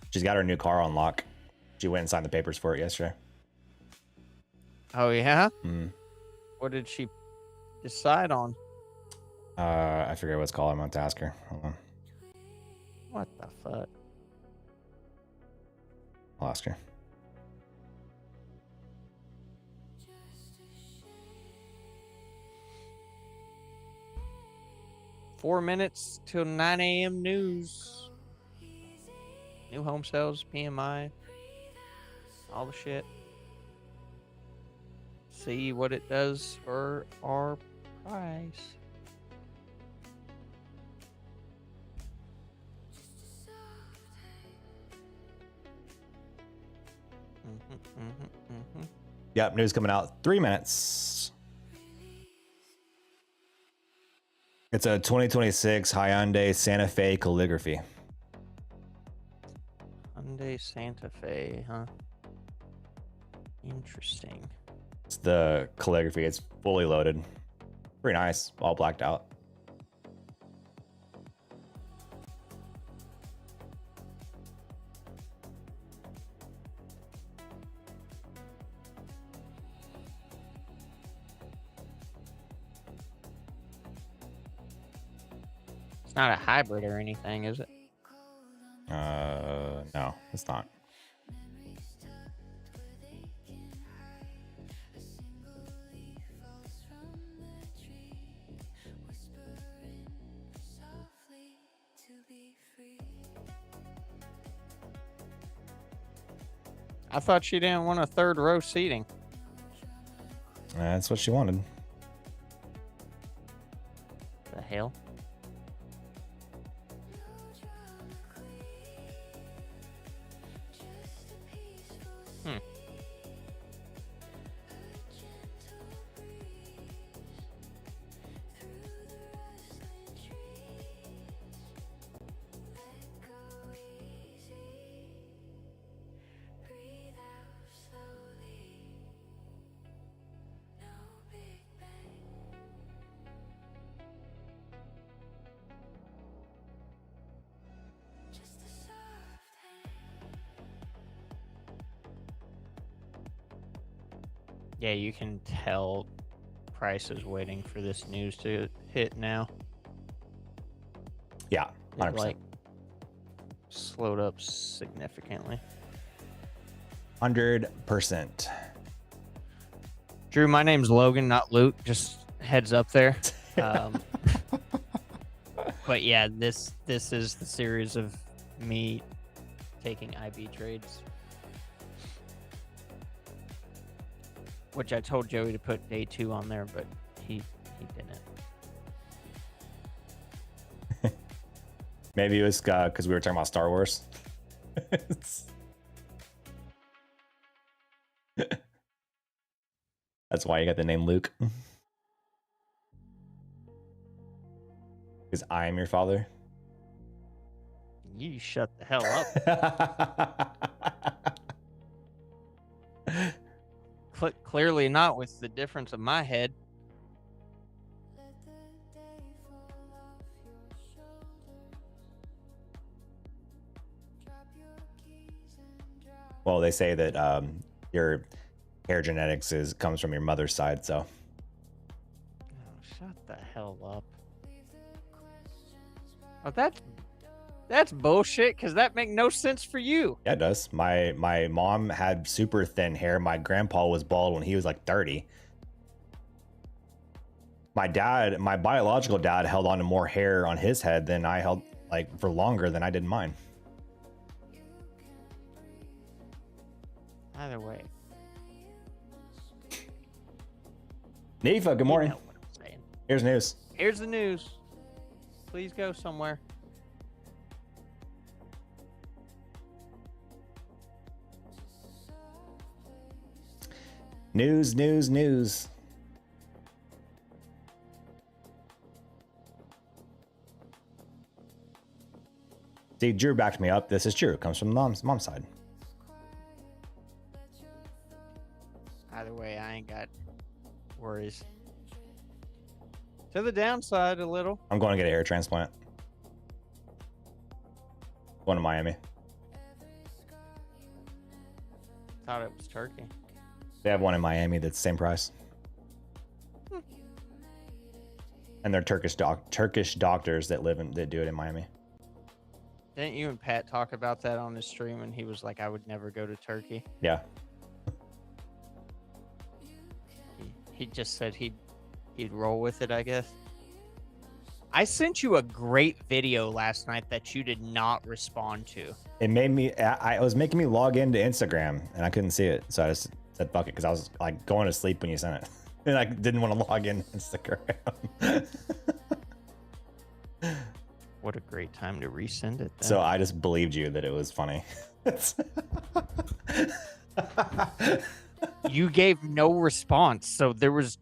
She's got her new car on lock. She went and signed the papers for it yesterday. Oh yeah? Mm. What did she decide on? I forget what it's called. I'm going to ask her. Hold on. What the fuck? I'll ask her. Four minutes till 9 a.m. news. New home sales, PMI, all the shit. See what it does for our price. Yep, news coming out 3 minutes. It's a 2026 Hyundai Santa Fe Calligraphy. Hyundai Santa Fe, huh? Interesting. It's the Calligraphy. It's fully loaded. Pretty nice. All blacked out. It's not a hybrid or anything, is it? No, it's not. I thought she didn't want a third row seating. That's what she wanted. The hell? Yeah, you can tell Price is waiting for this news to hit now. Yeah, 100%. It, like, slowed up significantly. 100%. Drew, my name's Logan, not Luke. Just heads up there. But yeah, this is the series of me taking IB trades, which I told Joey to put day 2 on there, but he didn't. Maybe it was because we were talking about Star Wars. That's why you got the name Luke. Because I am your father. You shut the hell up. Clearly not with the difference of my head. Let the day fall off your shoulders. Drop your keys and drop. Well, they say that your hair genetics comes from your mother's side, so. Oh, shut the hell up. Leave the questions by Oh, that's bullshit, because that make no sense for you. Yeah, it does. My mom had super thin hair. My grandpa was bald when he was like 30. My biological dad held on to more hair on his head than I held, like, for longer than I did mine. Either way. Nifa, good morning. You know what I'm saying. Here's news. Here's the news. Please go somewhere. News. See, Drew backed me up. This is true. It comes from mom's side. Either way, I ain't got worries. To the downside a little. I'm going to get a hair transplant. Going to Miami. Thought it was Turkey. They have one in Miami that's the same price. And they're Turkish doctors that do it in Miami. Didn't you and Pat talk about that on the stream? And he was like, I would never go to Turkey. Yeah. He just said he'd roll with it, I guess. I sent you a great video last night that you did not respond to. It made me, it was making me log into Instagram and I couldn't see it. So I just said fuck it because I was like going to sleep when you sent it. And I didn't want to log in Instagram. What a great time to resend it then. So I just believed you that it was funny. You gave no response, so there was.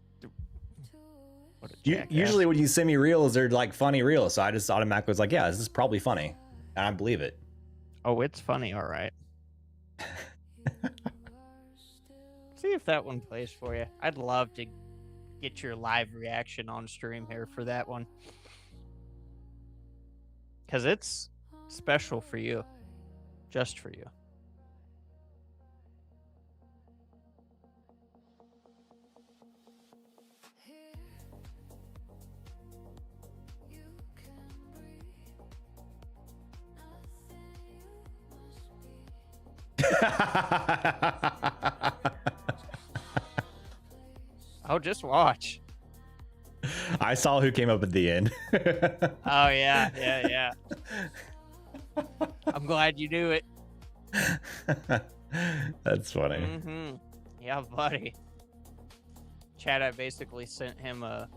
What a jackass. Usually when you send me reels, they're like funny reels. So I just automatically was like, yeah, this is probably funny. And I believe it. Oh, it's funny, all right. See if that one plays for you. I'd love to get your live reaction on stream here for that one. Because it's special for you. Just for you. Oh, just watch. I saw who came up at the end. Oh, yeah. I'm glad you knew it. That's funny. Mm-hmm. Yeah, buddy. Chad, I basically sent him a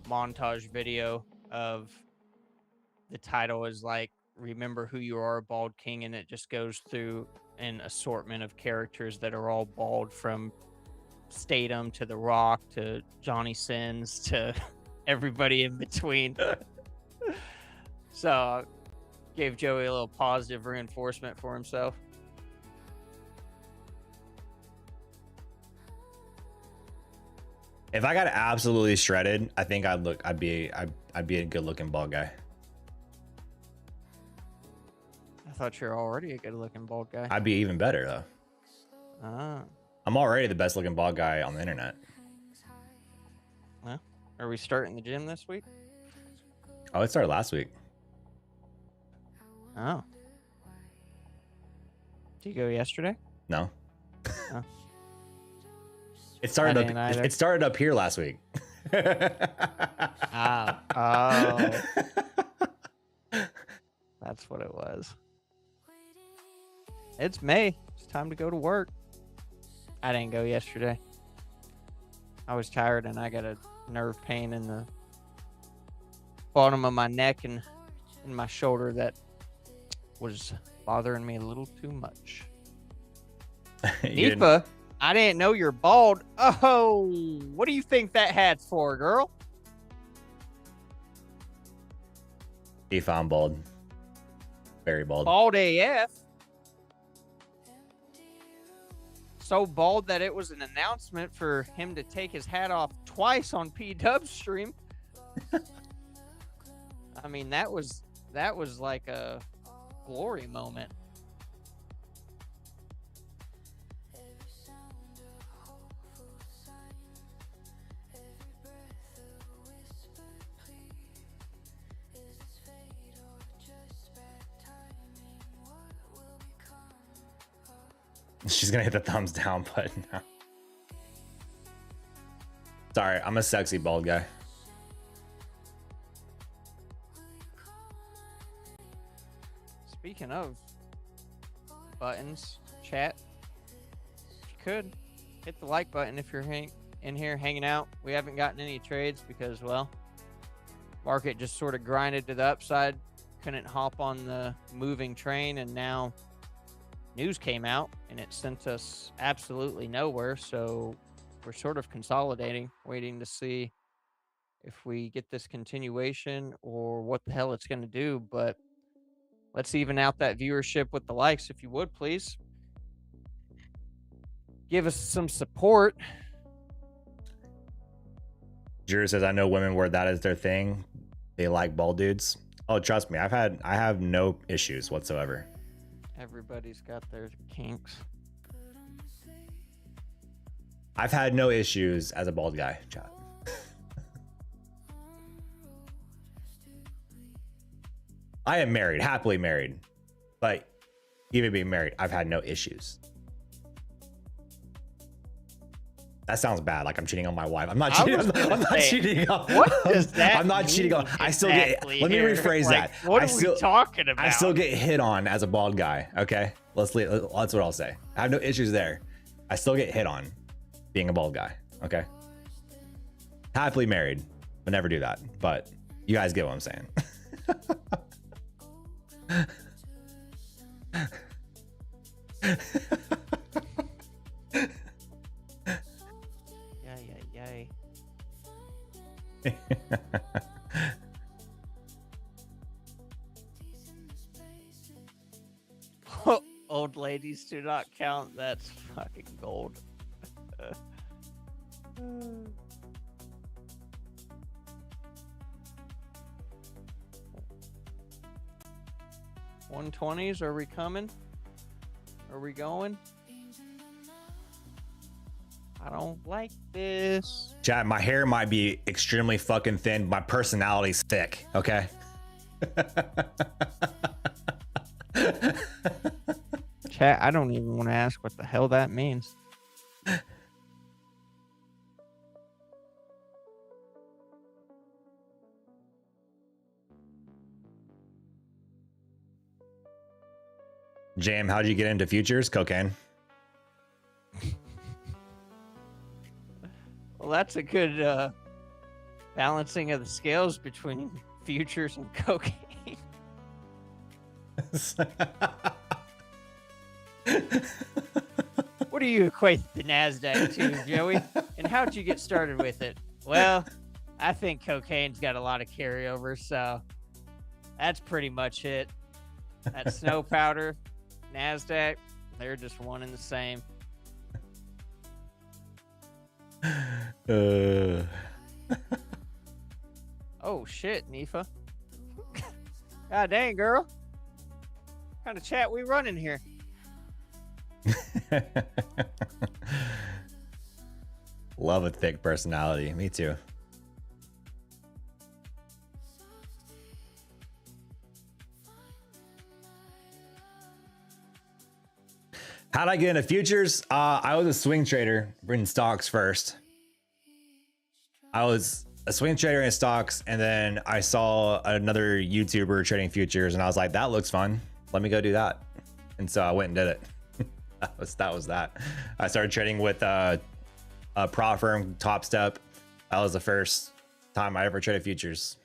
montage video of the title is like, remember who you are, Bald King, and it just goes through an assortment of characters that are all bald, from Statham to The Rock to Johnny Sins to everybody in between. So gave Joey a little positive reinforcement for himself. If I got absolutely shredded, I think I'd be a good looking bald guy. I thought you're already a good looking bald guy. I'd be even better though. Ah. I'm already the best looking bald guy on the internet. Well, are we starting the gym this week? Oh, it started last week. Oh. Did you go yesterday? No. Oh. It started I didn't either. It started up here last week. Oh. That's what it was. It's May. It's time to go to work. I didn't go yesterday. I was tired and I got a nerve pain in the bottom of my neck and in my shoulder that was bothering me a little too much. Nifa, I didn't know you're bald. Oh, what do you think that hat's for, girl? If I'm bald. Very bald. Bald AF. So bald that it was an announcement for him to take his hat off twice on P-Dub's stream. I mean, that was like a glory moment. She's gonna hit the thumbs down button now. Sorry, I'm a sexy bald guy. Speaking of buttons, chat, if you could hit the like button if you're in here hanging out. We haven't gotten any trades because, well, market just sort of grinded to the upside, couldn't hop on the moving train, and now news came out and it sent us absolutely nowhere. So we're sort of consolidating, waiting to see if we get this continuation or what the hell it's going to do. But let's even out that viewership with the likes, if you would, please. Give us some support. Drew says, I know women where that is their thing. They like bald dudes. Oh, trust me, I have no issues whatsoever. Everybody's got their kinks. I've had no issues as a bald guy, chat. I am married, happily married. But even being married, I've had no issues. That sounds bad, like I'm cheating on my wife. I'm not cheating. I'm not cheating on. What does that I'm not cheating on. I still get. Let me rephrase that. What are we talking about? I still get hit on as a bald guy. Okay, let's leave. That's what I'll say. I have no issues there. I still get hit on being a bald guy. Okay. Happily married, but never do that. But you guys get what I'm saying. Yay. Old ladies do not count. That's fucking gold. 120s, are we coming? Are we going? I don't like this. Chat, my hair might be extremely fucking thin. My personality's thick, okay? Chat, I don't even want to ask what the hell that means. Jam, how'd you get into futures? Cocaine. Well, that's a good balancing of the scales between futures and cocaine. What do you equate the NASDAQ to, Joey? And how'd you get started with it? Well, I think cocaine's got a lot of carryover, so that's pretty much it. That snow powder, NASDAQ, they're just one and the same. Oh shit, Nifa. God dang, girl. What kind of chat we running here? Love a thick personality. Me too. How'd I get into futures? I was a swing trader in stocks first. I was a swing trader in stocks, and then I saw another YouTuber trading futures, and I was like, that looks fun. Let me go do that. And so I went and did it. that was that. I started trading with a prop firm, Top Step. That was the first time I ever traded futures.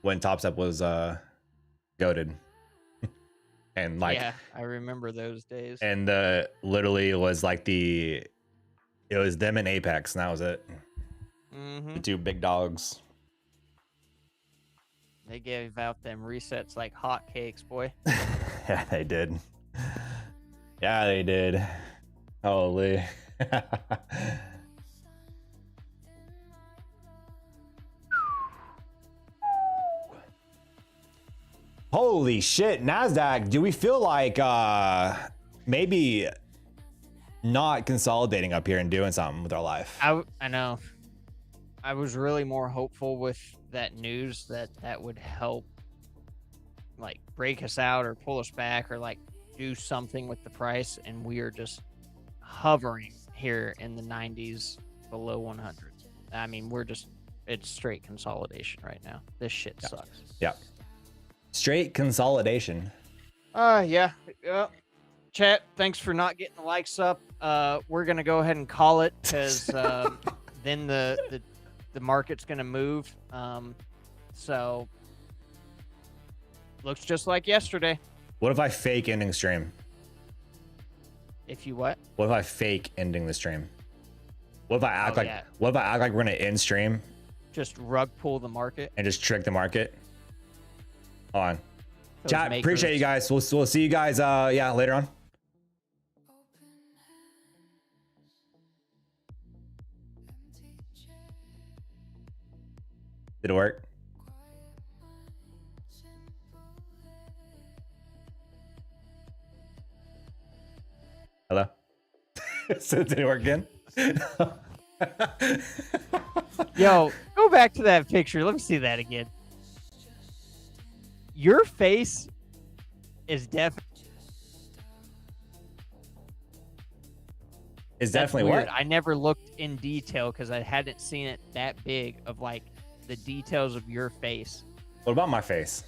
When Top Step was goated. And like, yeah, I remember those days. and literally it was like it was them and Apex, and that was it. The two big dogs. They gave out them resets like hotcakes, boy. Yeah, they did. Yeah, they did. Holy. Holy shit, NASDAQ, do we feel like maybe not consolidating up here and doing something with our life? I know. I was really more hopeful with that news that would help like break us out or pull us back or like do something with the price, and we are just hovering here in the 90s below 100. I mean, it's straight consolidation right now. This shit sucks. Yeah. Straight consolidation. Yeah. Chat, thanks for not getting the likes up. We're gonna go ahead and call it because then the market's gonna move. So looks just like yesterday. What if I fake ending stream? If you what? What if I fake ending the stream? What if I act yeah. What if I act like we're gonna end stream Just rug pull the market. and just trick the market? Hold on. Those Chat, makers. appreciate you guys. We'll see you guys yeah, later on. Did it work? Hello? So did it work again? Yo, go back to that picture. Let me see that again. Your face is definitely Definitely weird. what? I never looked in detail because I hadn't seen it that big of like the details of your face. What about my face?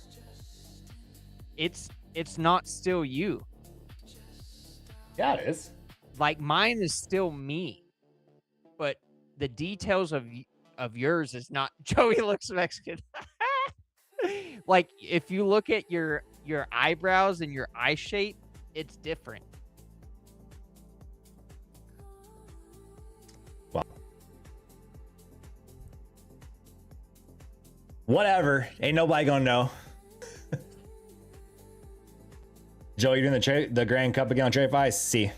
It's not still you. Yeah, it is. Like mine is still me, but the details of yours is not. Joey looks Mexican. Like if you look at your eyebrows and your eye shape, it's different. Well, whatever. Ain't nobody gonna know. Joe, you doing the Grand Cup again on TRADEIFY? Si,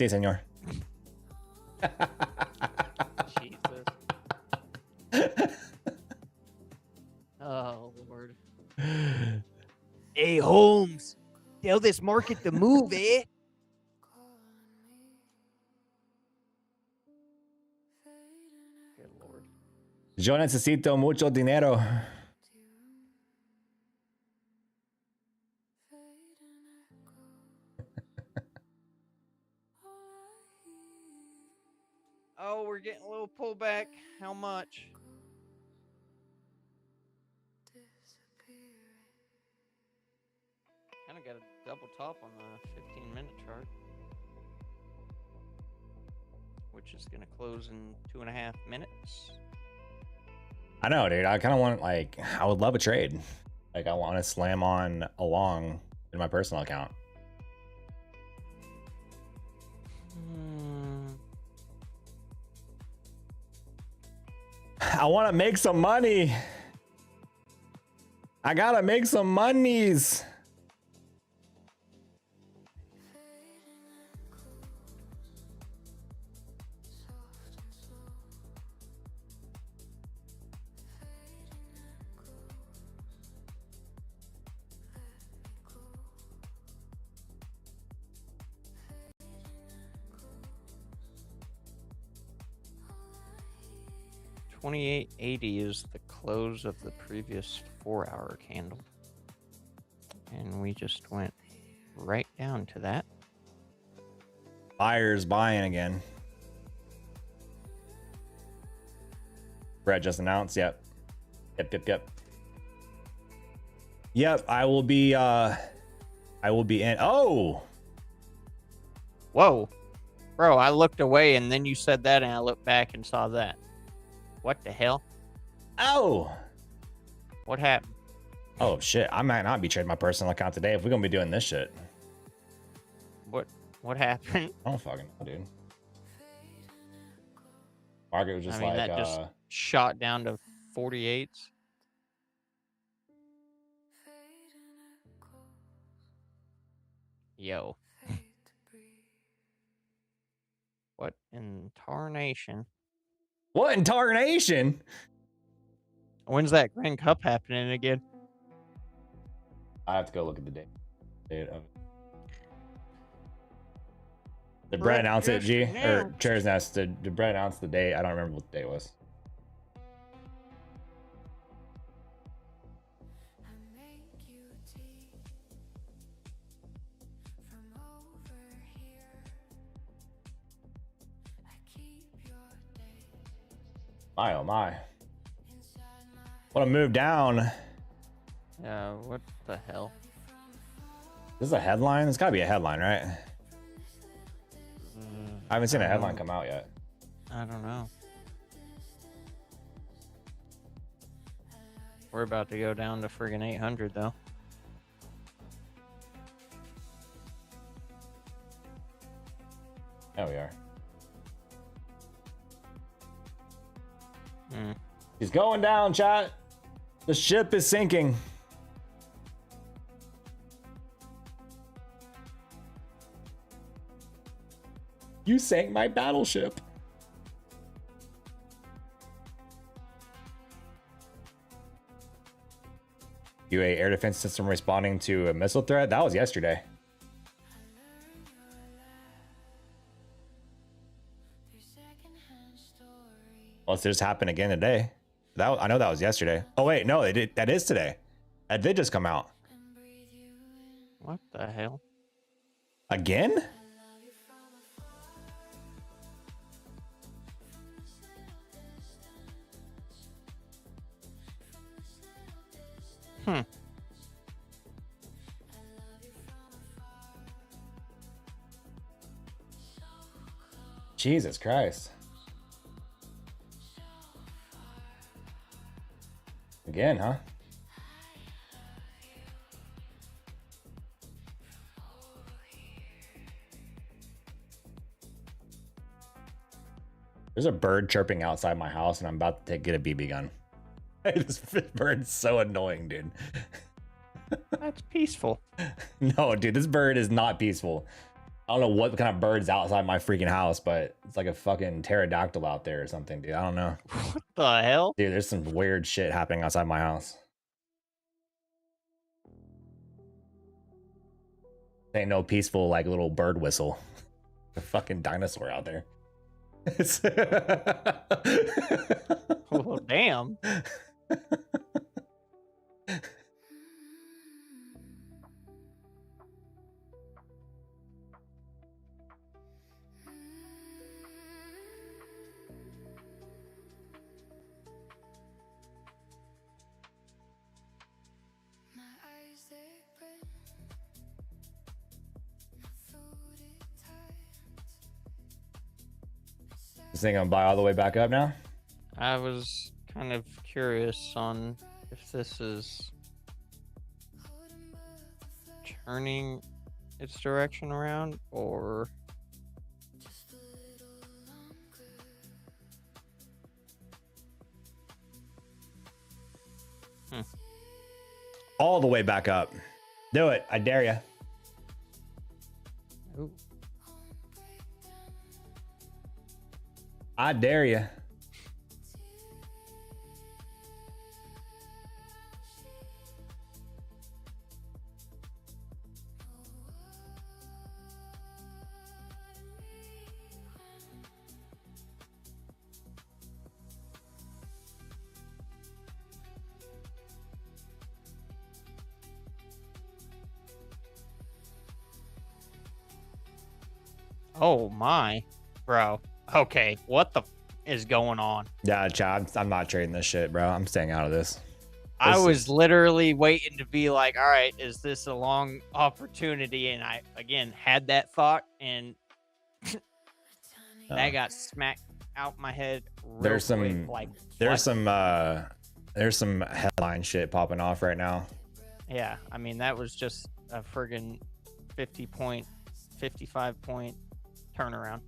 senor. Jesus. Oh Lord. Hey Holmes, tell this market to move, eh? Good Lord. Yo necesito mucho dinero. Oh, we're getting a little pullback. How much? Kind of got a double top on the 15-minute chart, which is going to close in 2.5 minutes. I know, dude. I kind of want, like, I would love a trade. Like, I want to slam on along in my personal account. I want to make some money. I gotta make some monies. $28.80 is the close of the previous 4-hour candle. And we just went right down to that. Buyers buying again. Brett just announced. Yep. Yep. Yep. I will be in. Oh. Whoa. Bro, I looked away and then you said that and I looked back and saw that. What the hell? Oh. What happened? Oh shit, I might not be trading my personal account today if we're gonna be doing this shit. What happened? I don't fucking know, dude. Market was just I mean, like, that just shot down to 48s. Yo. What in tarnation? what in tarnation? When's that Grand Cup happening again? I have to go look at the date of it. Did Brett announce it, G? Or Chair's Nest, did Brett announce the date? I don't remember what the date was. My oh my. Want to move down. What the hell? This is a headline? It's gotta be a headline, right? I haven't seen a headline come out yet. I don't know. We're about to go down to friggin' 800 though. There we are. Hmm. He's going down, chat. The ship is sinking. You sank my battleship. UA air defense system responding to a missile threat. That was yesterday. Well, it just happened again today. I know that was yesterday. Oh wait, no, that is today. That did just come out. What the hell? Again? Hmm. Jesus Christ. Again, huh? There's a bird chirping outside my house and I'm about to get a BB gun. This bird's so annoying, dude. That's peaceful. No, dude, this bird is not peaceful. I don't know what kind of bird's outside my freaking house, but it's like a fucking pterodactyl out there or something, dude. I don't know. What the hell? Dude, there's some weird shit happening outside my house. Ain't no peaceful, like, little bird whistle. A fucking dinosaur out there. Oh, damn. This thing gonna buy all the way back up now? I was kind of curious on if this is turning its direction around or All the way back up. Do it. I dare you. Ooh. I dare you. Oh my, bro. Okay, what the is going on? Yeah, Chad, I'm not trading this shit, bro. I'm staying out of this. I was literally waiting to be like, all right, is this a long opportunity? And I, again, had that thought and that got smacked out my head real There's quick, some like, there's some headline shit popping off right now. Yeah, I mean that was just a friggin' 50 point, 55 point turnaround.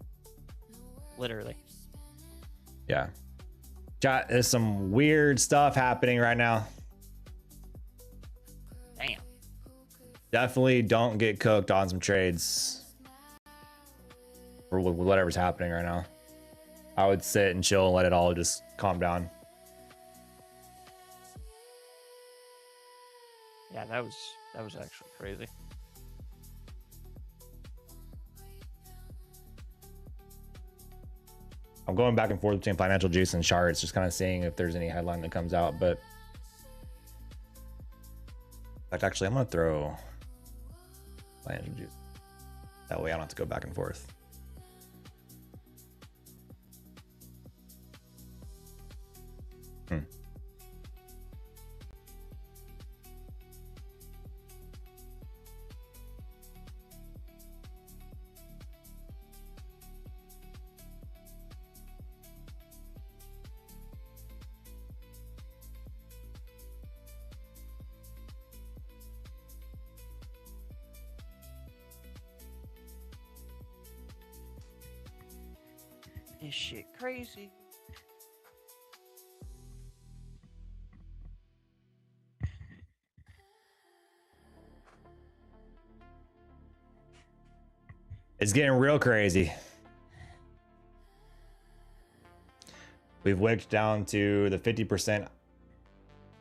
Literally. Yeah. Chat, there's some weird stuff happening right now. Damn. Definitely don't get cooked on some trades or whatever's happening right now. I would sit and chill and let it all just calm down. Yeah, that was actually crazy. I'm going back and forth between financial juice and charts, just kind of seeing if there's any headline that comes out. But in fact, actually, I'm gonna throw financial juice. That way, I don't have to go back and forth. This shit crazy. It's getting real crazy. We've wicked down to the 50%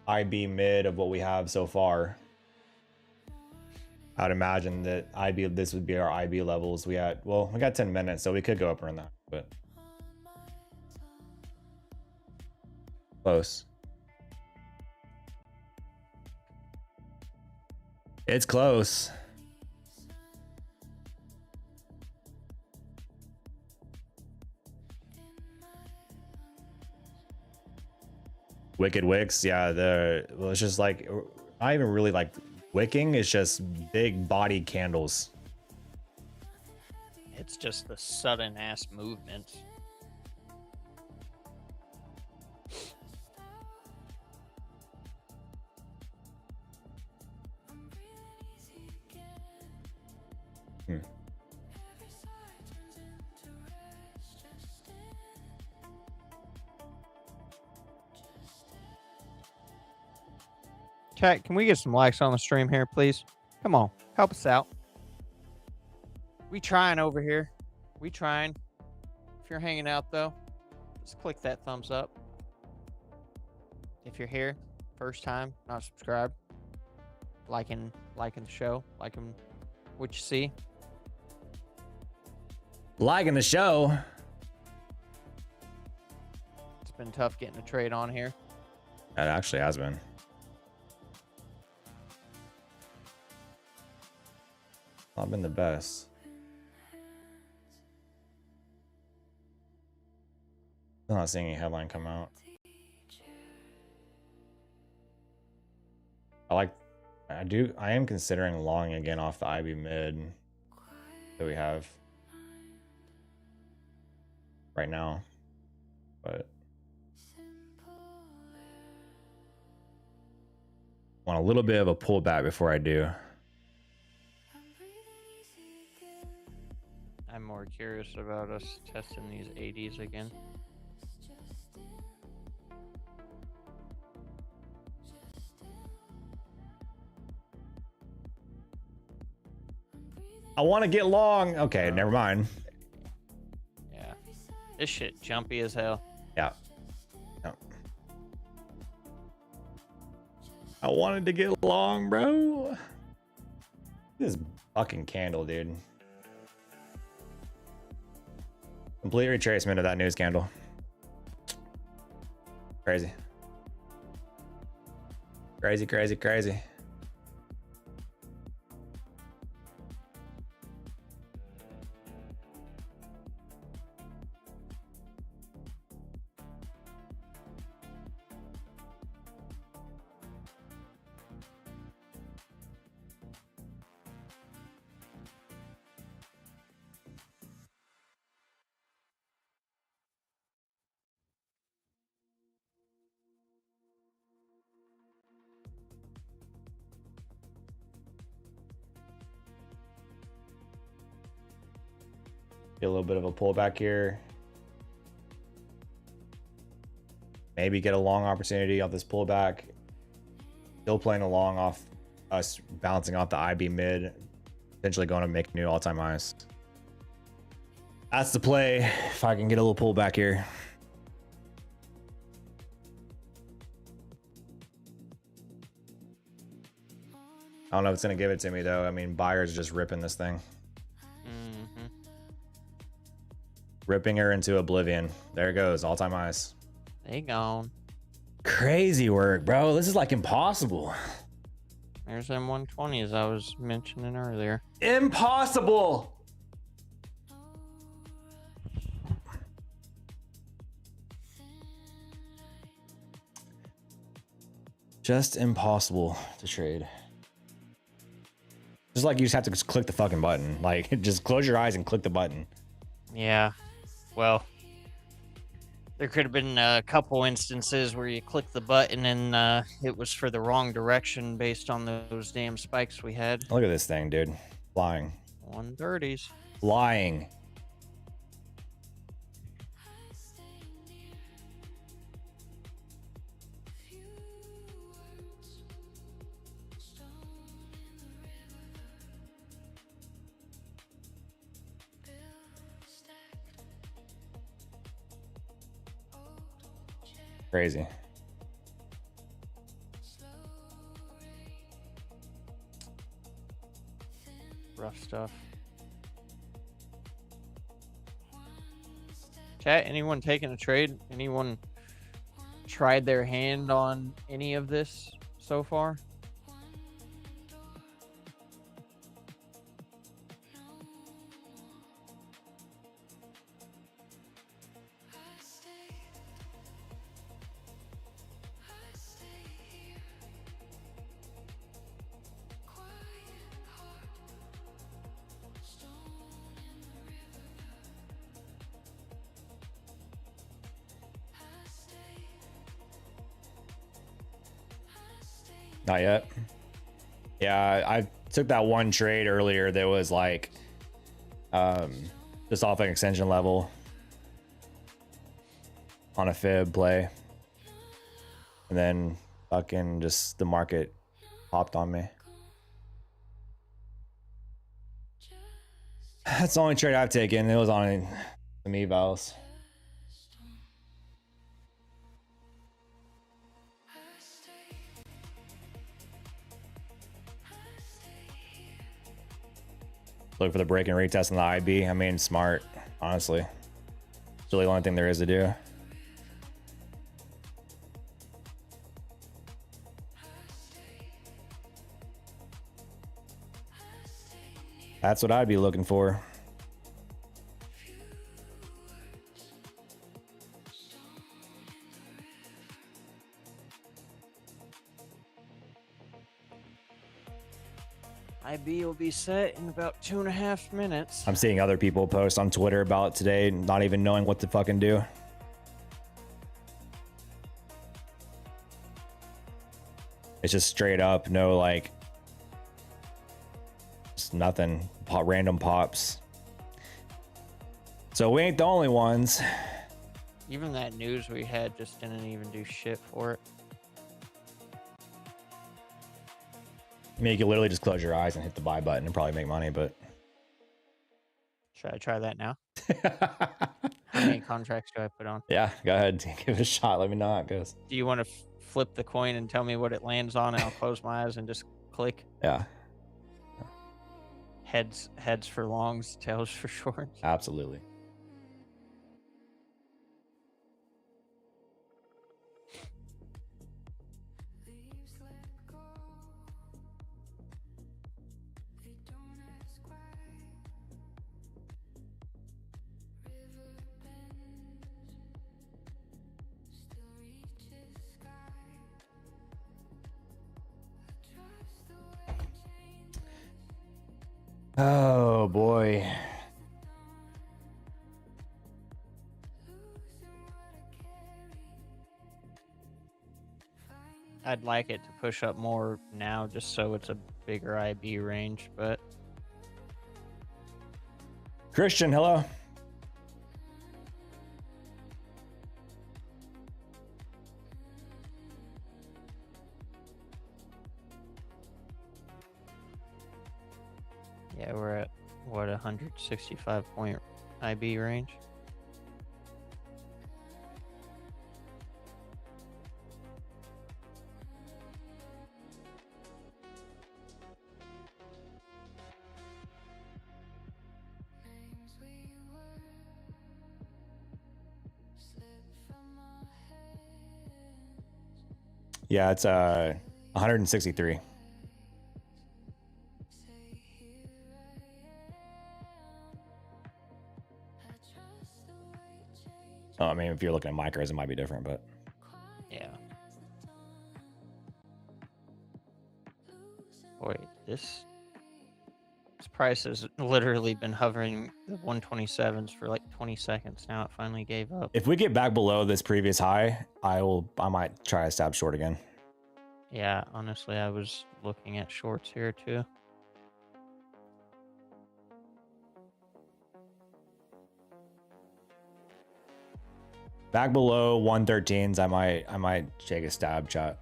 IB mid of what we have so far. I'd imagine that this would be our IB levels. We got 10 minutes, so we could go up around that, but close. It's close. Wicked wicks, yeah. It's just like not even really like wicking. It's just big body candles. It's just the sudden ass movement. Chat, can we get some likes on the stream here, please? Come on, help us out. We trying over here. We trying. If you're hanging out though, just click that thumbs up. If you're here, first time, not subscribed, liking the show, liking what you see. Liking the show. It's been tough getting a trade on here. That actually has been. Not been the best. I'm not seeing any headline come out. I am considering long again off the IB mid that we have right now, but want a little bit of a pullback before I do. I'm more curious about us testing these 80s again. I want to get long. Okay, never mind. Yeah. This shit jumpy as hell. Yeah. No. I wanted to get long, bro. This fucking candle, dude. Complete retracement of that news candle. Crazy. Crazy, crazy, crazy. Get a little bit of a pullback here. Maybe get a long opportunity off this pullback. Still playing along off us bouncing off the IB mid. Potentially going to make new all-time highs. That's the play. If I can get a little pullback here. I don't know if it's going to give it to me, though. I mean, buyers just ripping this thing. Ripping her into oblivion. There it goes. All-time highs. They gone. Crazy work, bro. This is like impossible. There's them 120s I was mentioning earlier. Impossible. Just impossible to trade. Just like you just have to click the fucking button. Like, just close your eyes and click the button. Yeah. Well, there could have been a couple instances where you click the button and it was for the wrong direction based on those damn spikes we had. Look at this thing, dude. Flying. 130s. Flying. Crazy. Rough stuff. Chat, anyone taking a trade? Anyone tried their hand on any of this so far? Not yet. Yeah, I took that one trade earlier that was like just off an extension level on a fib play. And then fucking just the market hopped on me. That's the only trade I've taken. It was on some evals. Look for the break and retest on the IB. I mean, smart, honestly. It's really the only thing there is to do. That's what I'd be looking for. IB will be set in about 2.5 minutes. I'm seeing other people post on Twitter about it today, not even knowing what to fucking do. It's just straight up, no like, just nothing, random pops. So we ain't the only ones. Even that news we had just didn't even do shit for it. I mean, you can literally just close your eyes and hit the buy button and probably make money, but... Should I try that now? How many contracts do I put on? Yeah, go ahead. Give it a shot. Let me know how it goes. Do you want to flip the coin and tell me what it lands on, and I'll close my eyes and just click? Yeah. Heads for longs, tails for shorts. Absolutely. Oh boy. I'd like it to push up more now just so it's a bigger IB range, but... Christian, hello. 65-point IB range. Names we were slip from our hands. Yeah, it's 163. Say here I trust the way change Oh, I mean, if you're looking at micros, it might be different, but Yeah. Wait, this price has literally been hovering the 127s for like 20 seconds. Now it finally gave up. if we get back below this previous high, I might try a stab short again. Yeah, honestly, I was looking at shorts here too. Back below 113s, I might take a stab shot.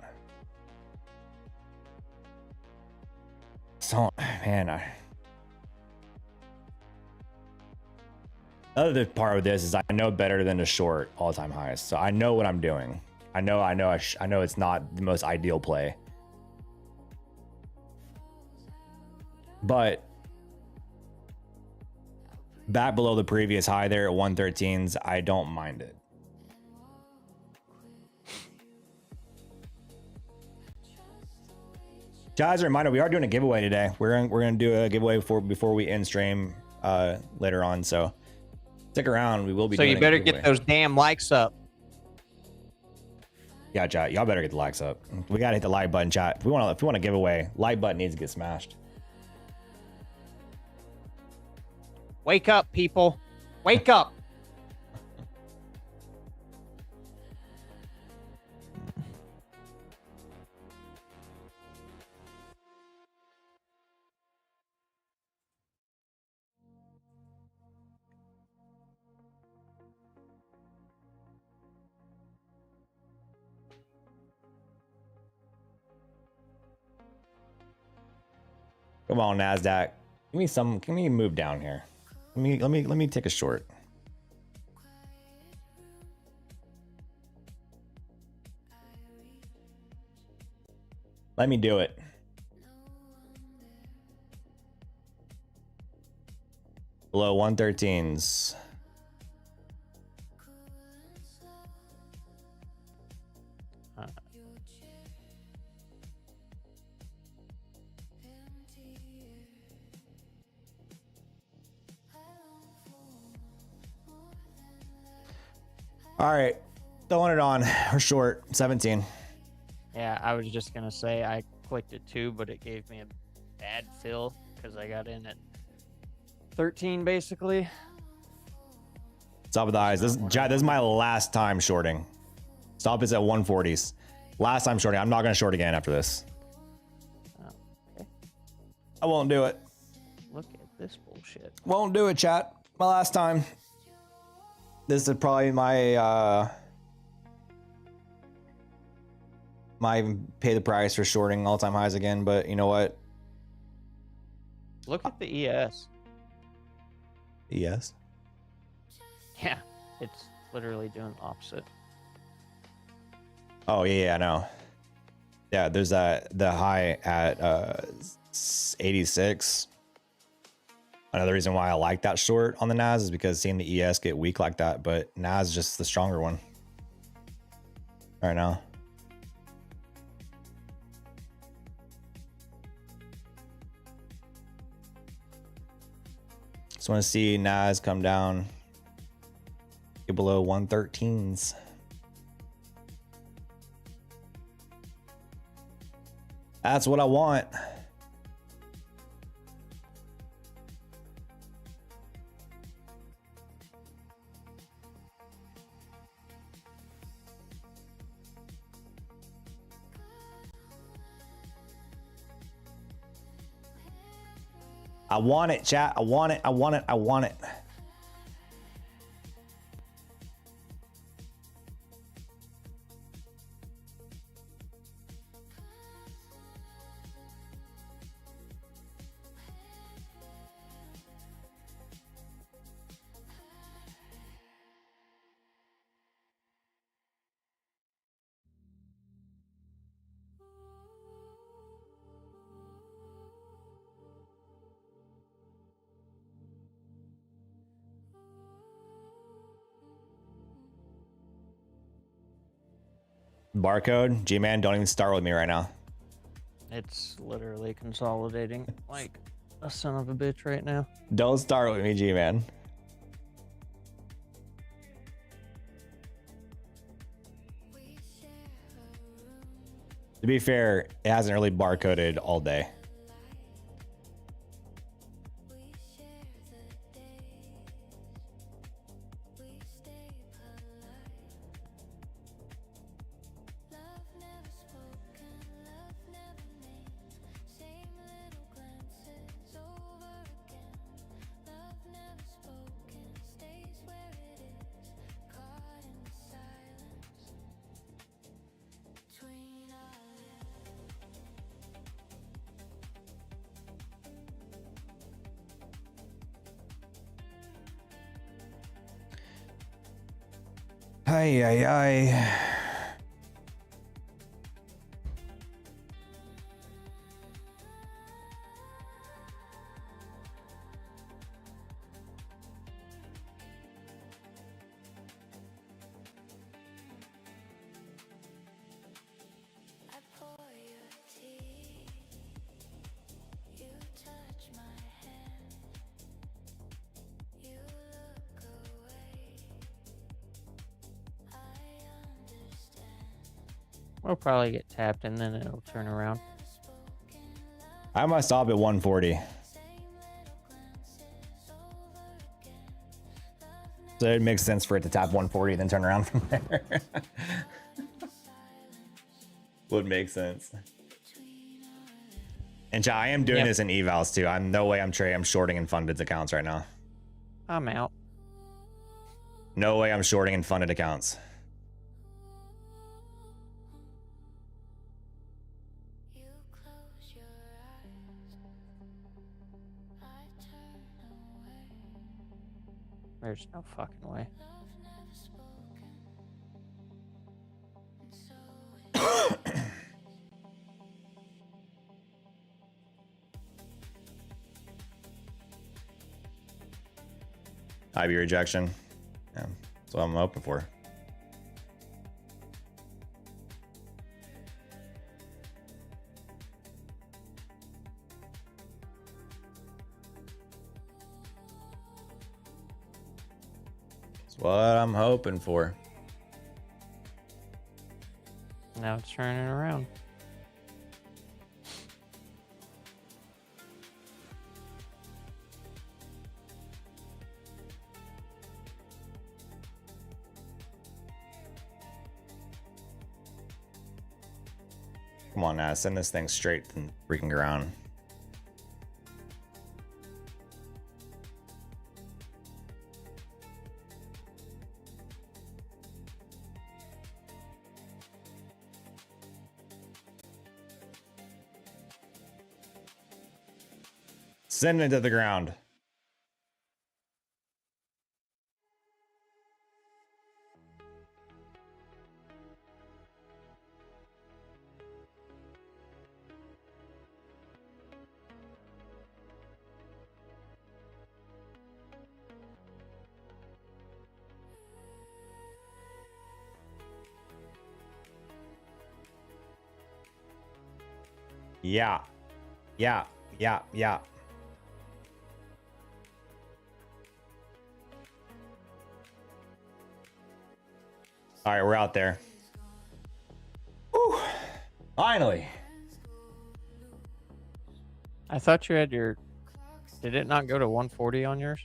So, man, the other part of this is I know better than to short all-time highs, so I know what I'm doing. I know it's not the most ideal play, but back below the previous high there at 113s, I don't mind it. Guys, a reminder, we are doing a giveaway today. We're gonna do a giveaway before we end stream later on, so stick around. We will be. So doing you a better giveaway. get those damn likes up. Yeah, chat. Y'all better get the likes up. We gotta hit the like button, chat. If we want a giveaway, like button needs to get smashed. Wake up, people. Wake up. Come on, Nasdaq. Give me a move down here. Let me take a short. Let me do it. Below 113s. All right, throwing it on. We're short 17. Yeah, I was just gonna say I clicked it too, but it gave me a bad fill because I got in at 13 basically. Stop with the eyes. This is my last time shorting. Stop is at 140s. Last time shorting. I'm not gonna short again after this. Oh, okay. I won't do it. Look at this bullshit. Won't do it, chat. My last time. This is probably my might even pay the price for shorting all-time highs again, but you know what? Look at the ES. Yes. Yeah, it's literally doing the opposite. Oh yeah, I know. Yeah, there's the high at 86. Another reason why I like that short on the NAS is because seeing the ES get weak like that, but NAS is just the stronger one right now. Just want to see NAS come down, get below 113s. That's what I want. I want it, chat. I want it. I want it. I want it. Barcode? G-Man, don't even start with me right now. It's literally consolidating like a son of a bitch right now. Don't start with me, G-Man. To be fair, it hasn't really barcoded all day. Ay, ay, ay. I pour your tea, you touch my hand, you look away, I understand. We'll probably get tapped and then it'll turn around. I must stop at 140. So it makes sense for it to tap 140 then turn around from there. Would make sense. And I am doing this in evals too. I'm no way I'm shorting in funded accounts right now. I'm out. No way I'm shorting in funded accounts. You close your eyes, I turn away. There's no fucking way. Love never spoken, and so it IB rejection. Yeah, that's what I'm hoping for. That's what I'm hoping for. Now it's turning around. Come on now, send this thing straight to the freaking ground. Send it to the ground. Yeah. Yeah. Yeah. Yeah. All right, we're out there. Whew. Finally. I thought you had your... Did it not go to 140 on yours?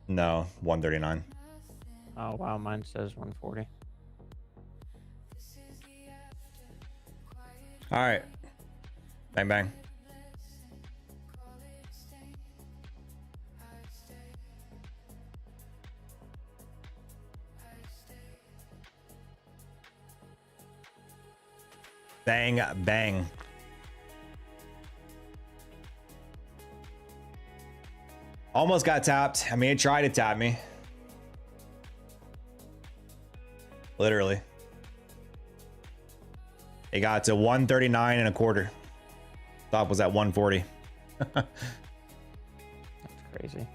No, 139. Oh, wow. Mine says 140. All right. Bang, bang. Bang, bang. Almost got tapped. I mean, it tried to tap me. Literally. It got to 139 and a quarter. Top was at 140. That's crazy.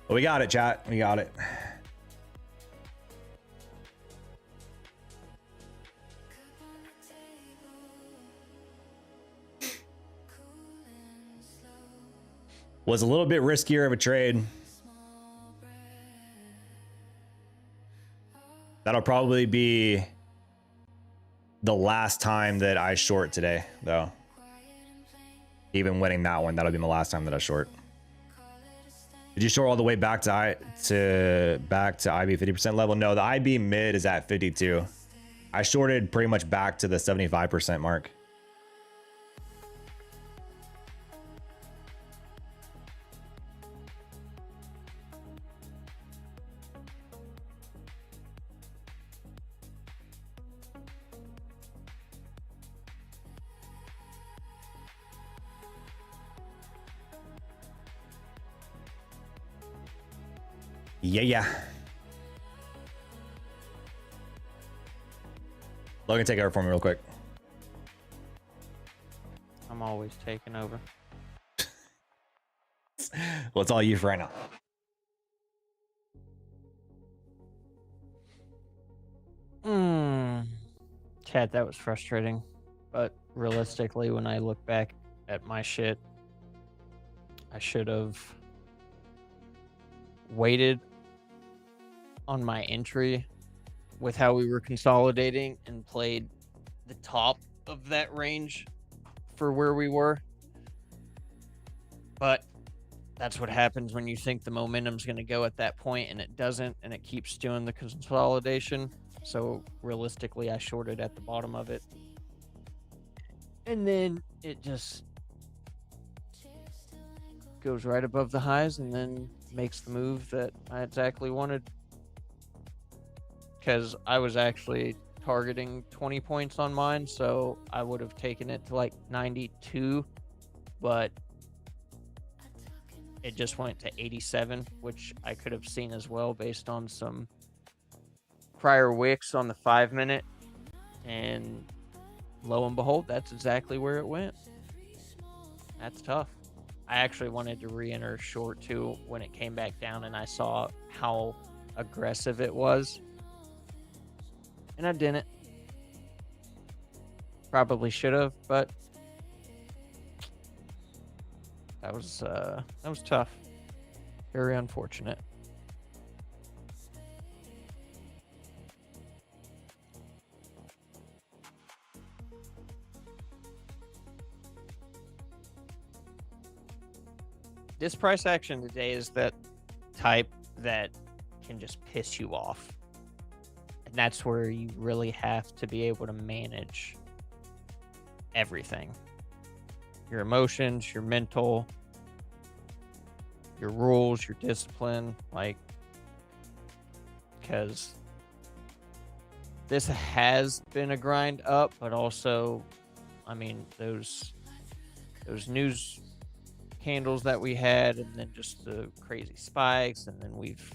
But we got it, chat. We got it. was a little bit riskier of a trade. That'll probably be the last time that I short today, though. Even winning that one, that'll be my last time that I short. Did you short all the way back to IB 50% level? No, the IB mid is at 52. I shorted pretty much back to the 75% mark. Yeah. Logan, take over for me real quick. I'm always taking over. Well, it's all you for right now. Chat, that was frustrating. But realistically, when I look back at my shit, I should have waited on my entry with how we were consolidating and played the top of that range for where we were. But that's what happens when you think the momentum's going to go at that point and it doesn't, and it keeps doing the consolidation. So realistically, I shorted at the bottom of it. And then it just goes right above the highs and then makes the move that I exactly wanted. Because I was actually targeting 20 points on mine, so I would have taken it to like 92, but it just went to 87, which I could have seen as well based on some prior wicks on the 5-minute, and lo and behold, that's exactly where it went. That's tough. I actually wanted to re-enter short too when it came back down and I saw how aggressive it was, and I didn't. Probably should have, but that was tough. Very unfortunate. This price action today is that type that can just piss you off. And that's where you really have to be able to manage everything. Your emotions, your mental, your rules, your discipline, like, because this has been a grind up, but also, I mean, those news candles that we had, and then just the crazy spikes, and then we've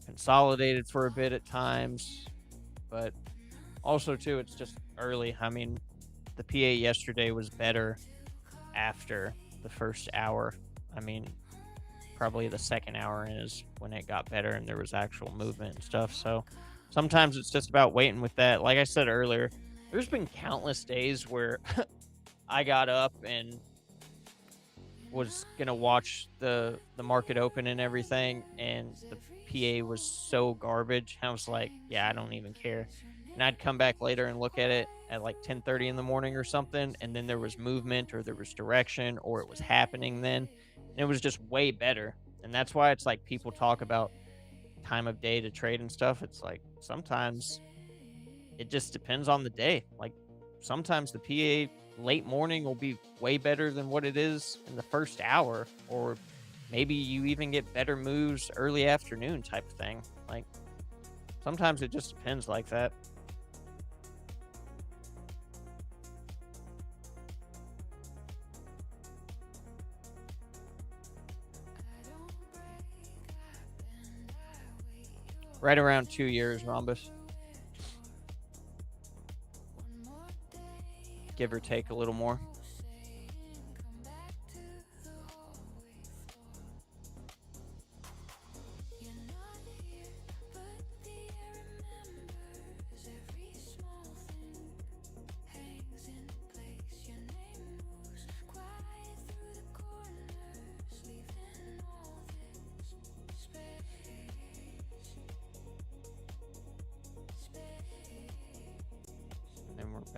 consolidated for a bit at times, but also too, it's just early. I mean, the PA yesterday was better after the first hour. I mean, probably the second hour is when it got better and there was actual movement and stuff. So sometimes it's just about waiting with that. Like I said earlier, there's been countless days where I got up and was gonna watch the market open and everything, and the PA was so garbage. I was like, yeah, I don't even care. And I'd come back later and look at it at like 10:30 in the morning or something, and then there was movement or there was direction or it was happening then, and it was just way better. And that's why it's like people talk about time of day to trade and stuff. It's like sometimes it just depends on the day. Like sometimes the PA late morning will be way better than what it is in the first hour, or maybe you even get better moves early afternoon type of thing. Like sometimes it just depends like that. Right around 2 years, Rhombus. Give or take a little more.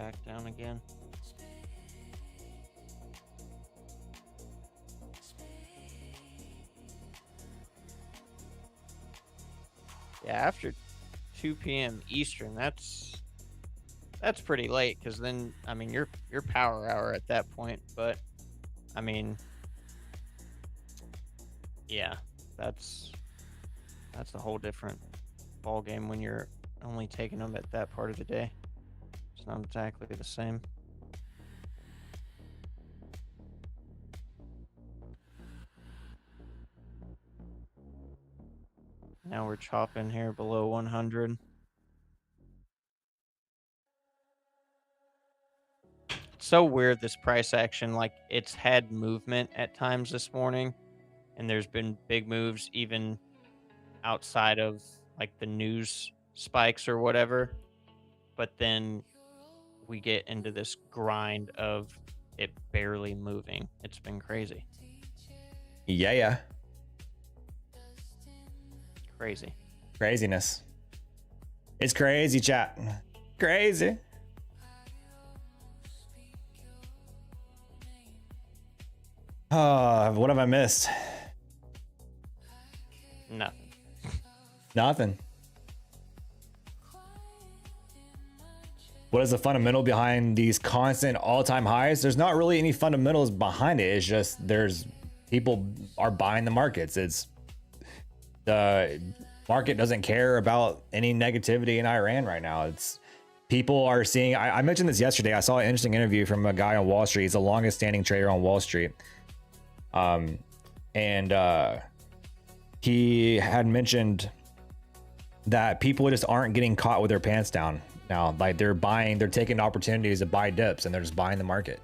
back down again. Yeah, after 2 p.m. Eastern, that's pretty late, because then, I mean, your power hour at that point. But I mean, yeah, that's a whole different ball game when you're only taking them at that part of the day. It's not exactly the same. Now we're chopping here below 100. It's so weird, this price action. Like, it's had movement at times this morning, and there's been big moves even outside of like the news spikes or whatever. But then we get into this grind of it barely moving. It's been crazy. Yeah. Crazy. Craziness. It's crazy, chat. Crazy. What have I missed? Nothing. What is the fundamental behind these constant all-time highs? There's not really any fundamentals behind it. It's just there's people are buying the markets. It's the market doesn't care about any negativity in Iran right now. It's people are seeing. I mentioned this yesterday. I saw an interesting interview from a guy on Wall Street. He's the longest standing trader on Wall Street. He had mentioned that people just aren't getting caught with their pants down now. Like they're taking opportunities to buy dips, and they're just buying the market,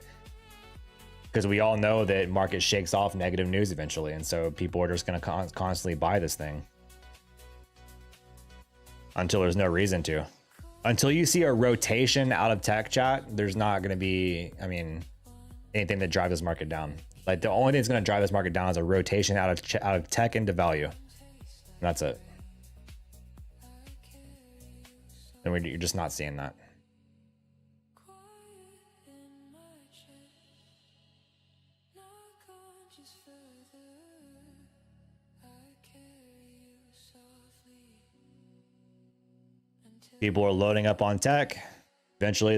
because we all know that market shakes off negative news eventually, and so people are just going to constantly buy this thing until there's no reason to. Until you see a rotation out of tech, chat, there's not going to be, I mean, anything that drives this market down. Like the only thing that's going to drive this market down is a rotation out of tech into value. And that's it. And you're just not seeing that. People are loading up on tech. Eventually,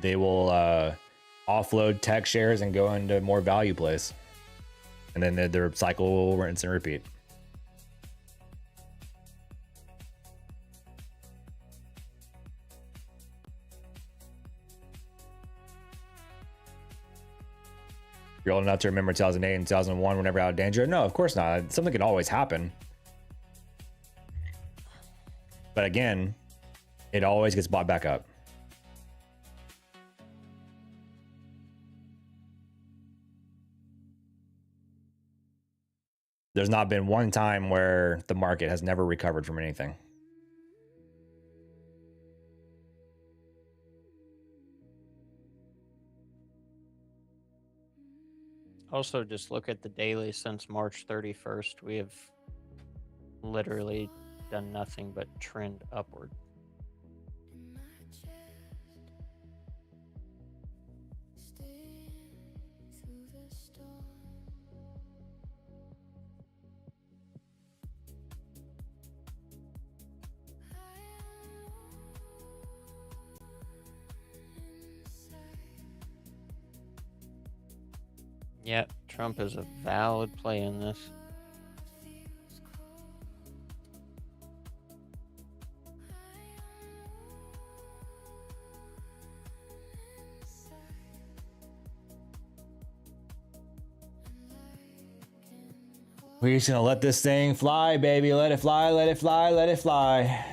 they will offload tech shares and go into more value plays, and then their cycle will rinse and repeat. You're old enough to remember 2008 and 2001 whenever out of danger? No, of course not. Something can always happen. But again, it always gets bought back up. There's not been one time where the market has never recovered from anything. Also, just look at the daily since March 31st. We have literally done nothing but trend upward. Yep, Trump is a valid play in this. We're just gonna let this thing fly, baby. Let it fly, let it fly, let it fly.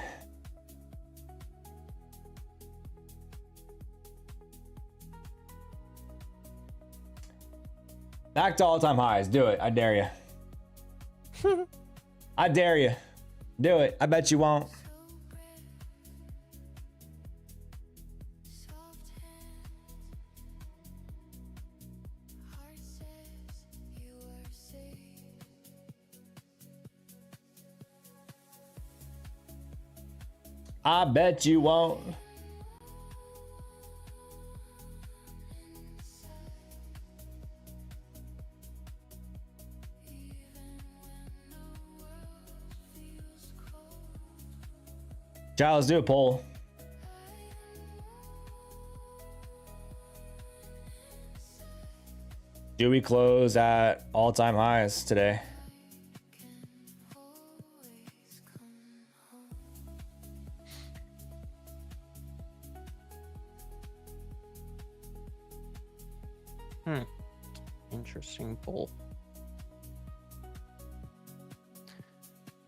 Back to all-time highs. Do it. I dare you. I dare you. Do it. I bet you won't. I bet you won't. Child, let's do a poll. Do we close at all-time highs today? Interesting poll.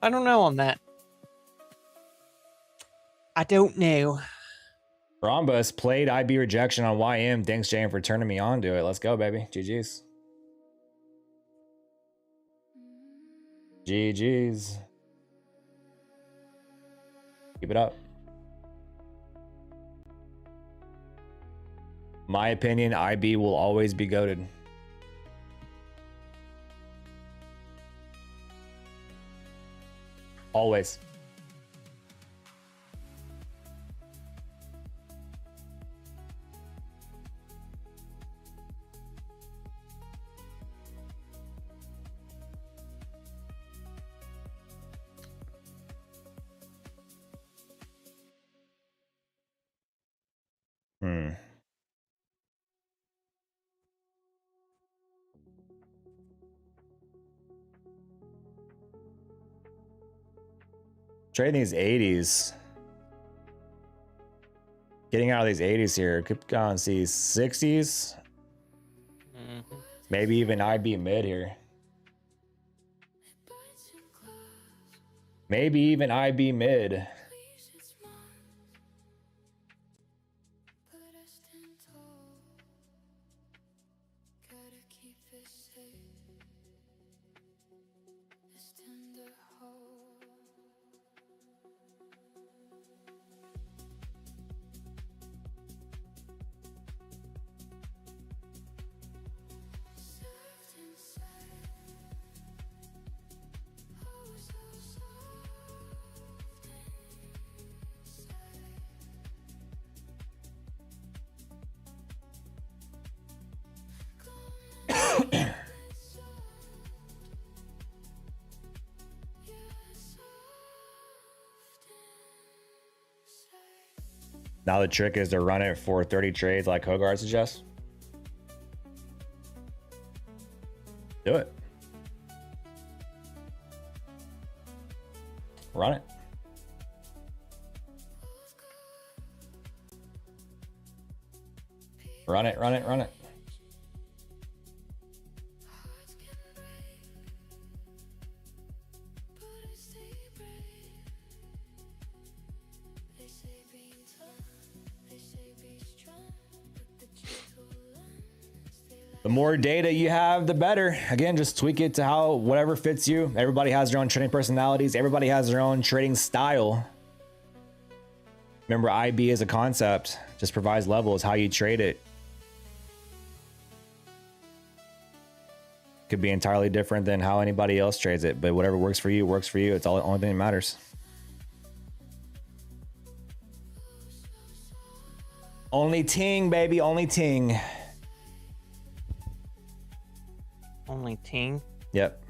I don't know on that. I don't know. Rhombus played IB rejection on YM. Thanks, Jane, for turning me on to it. Let's go, baby. GG's. GG's. Keep it up. My opinion, IB will always be goated. Always. Trading these 80s. Getting out of these 80s here. Could go and see 60s. Maybe even IB mid here. Maybe even IB mid. Now the trick is to run it for 30 trades like Hogarth suggests. Do it. Run it. Run it, run it, run it. The more data you have, the better. Again, just tweak it to how whatever fits you. Everybody has their own trading personalities. Everybody has their own trading style. Remember, IB as a concept just provides levels, how you trade it. Could be entirely different than how anybody else trades it, but whatever works for you, works for you. It's all the only thing that matters. Only ting, baby, only ting. Only ting. Yep.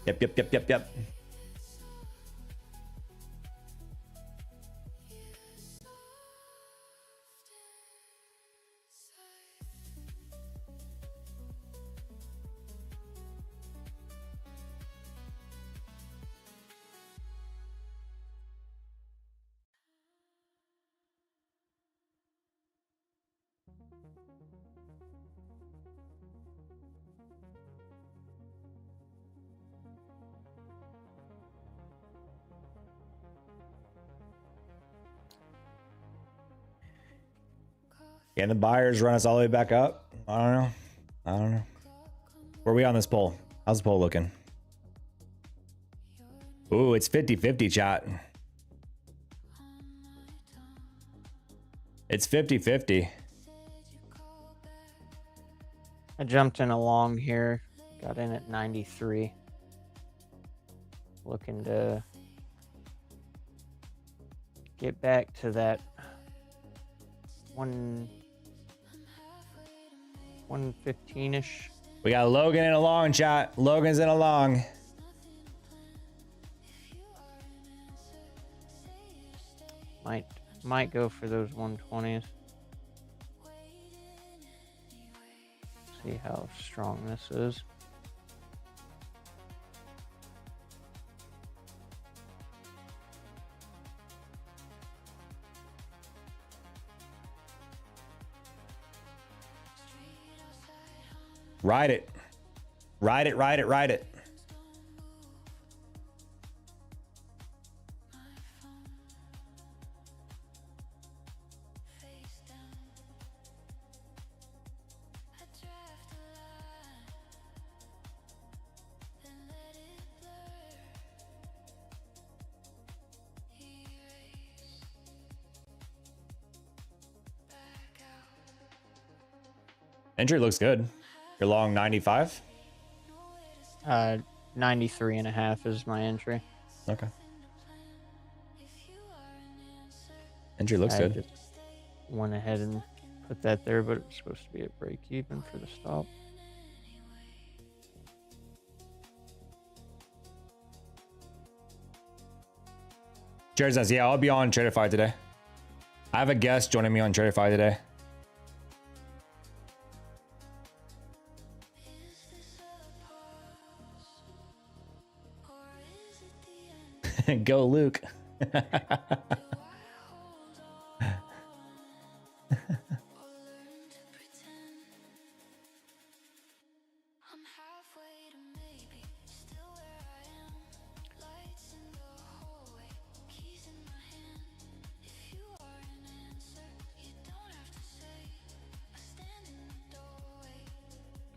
Yep. Can the buyers run us all the way back up? I don't know. Where are we on this poll? How's the poll looking? Ooh, it's 50-50, chat. It's 50-50. I jumped in along here. Got in at 93. Looking to get back to that 115-ish. We got Logan in a long, chat. Logan's in a long. Might go for those 120s. See how strong this is. Ride it. Ride it, ride it, ride it. Entry looks good. You're long 95? 93 and a half is my entry. Okay. Entry looks I good. just went ahead and put that there, but it was supposed to be a break even for the stop. Jared says, yeah, I'll be on TRADEIFY today. I have a guest joining me on TRADEIFY today. Go, Luke.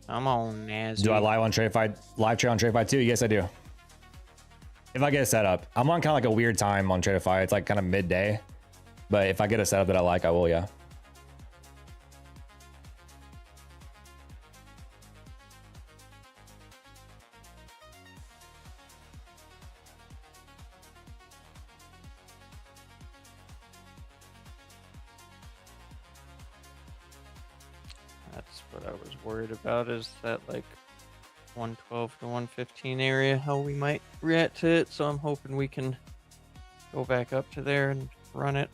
I'm on NAS. Do I live on TRADEIFY, live trade on TRADEIFY too? Yes, I do. If I get a setup, I'm on kind of like a weird time on TRADEIFY. It's like kind of midday, but if I get a setup that I like, I will. Yeah. That's what I was worried about, is that like 112 to 115 area, how we might react to it. So I'm hoping we can go back up to there and run it.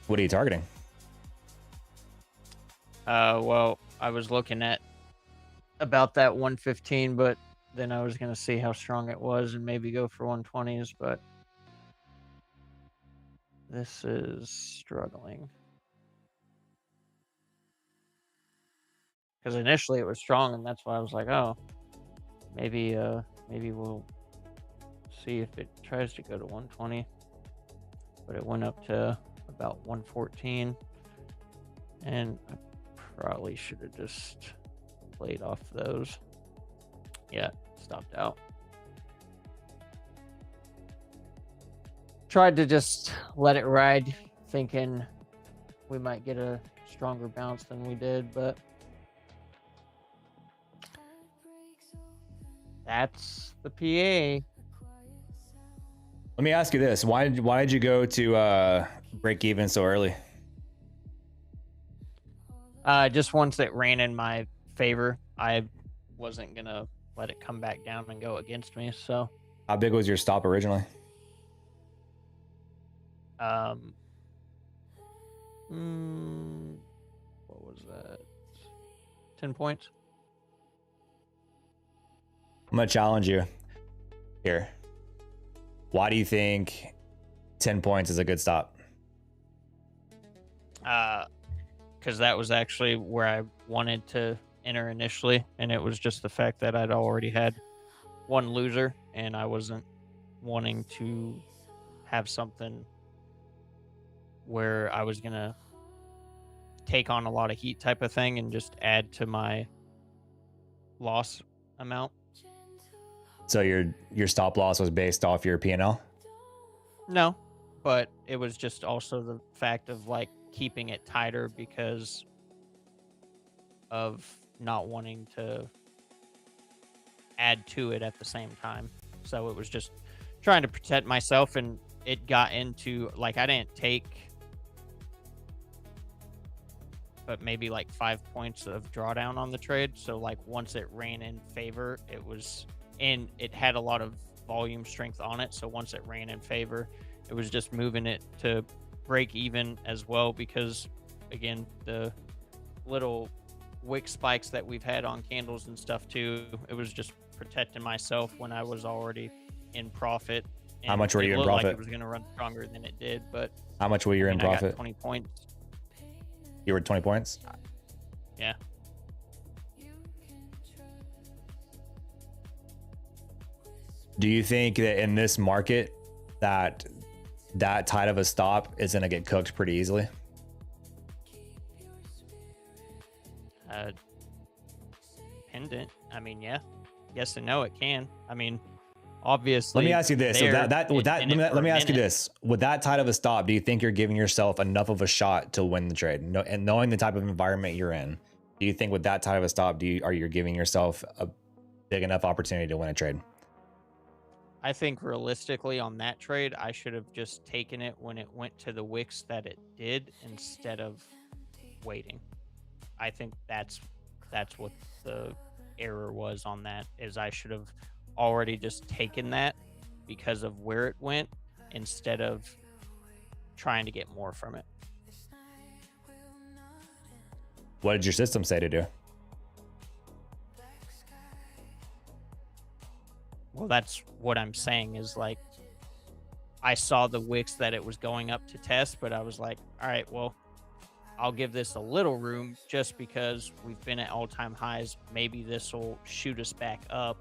What are you targeting? Well, I was looking at about that 115, but then I was going to see how strong it was and maybe go for 120s, but this is struggling. Because initially it was strong, and that's why I was like, oh, maybe we'll see if it tries to go to 120. But it went up to about 114, and I probably should have just played off those. Yeah, stopped out. Tried to just let it ride, thinking we might get a stronger bounce than we did, but that's the PA. Let me ask you this: why did you go to break even so early? Just once it ran in my favor, I wasn't gonna let it come back down and go against me. So, how big was your stop originally? What was that? 10 points. I'm gonna challenge you here. Why do you think 10 points is a good stop? Because that was actually where I wanted to enter initially, and it was just the fact that I'd already had one loser, and I wasn't wanting to have something where I was gonna take on a lot of heat type of thing and just add to my loss amount. So your stop loss was based off your P&L? No, but it was just also the fact of like keeping it tighter because of not wanting to add to it at the same time. So it was just trying to protect myself, and it got into like I didn't take but maybe like 5 points of drawdown on the trade. So like once it ran in favor, it was and it had a lot of volume strength on it. So once it ran in favor, it was just moving it to break even as well, because again, the little wick spikes that we've had on candles and stuff too, it was just protecting myself when I was already in profit. How much were you in looked like profit? it was going to run stronger than it did, but How much were you in I got profit? 20 points. You were 20 points? Yeah. Do you think that in this market that tight of a stop is going to get cooked pretty easily? Pendant. I mean, yeah. Yes and no, it can. I mean, obviously. Let me ask you this. So let me ask you this. With that tight of a stop, do you think you're giving yourself enough of a shot to win the trade? No, and knowing the type of environment you're in, do you think with that tight of a stop, are you giving yourself a big enough opportunity to win a trade? I think realistically on that trade, I should have just taken it when it went to the wicks that it did instead of waiting. I think that's what the error was on that, is I should have already just taken that because of where it went instead of trying to get more from it. What did your system say to do? Well, that's what I'm saying, is like, I saw the wicks that it was going up to test, but I was like, all right, well, I'll give this a little room just because we've been at all-time highs. Maybe this will shoot us back up,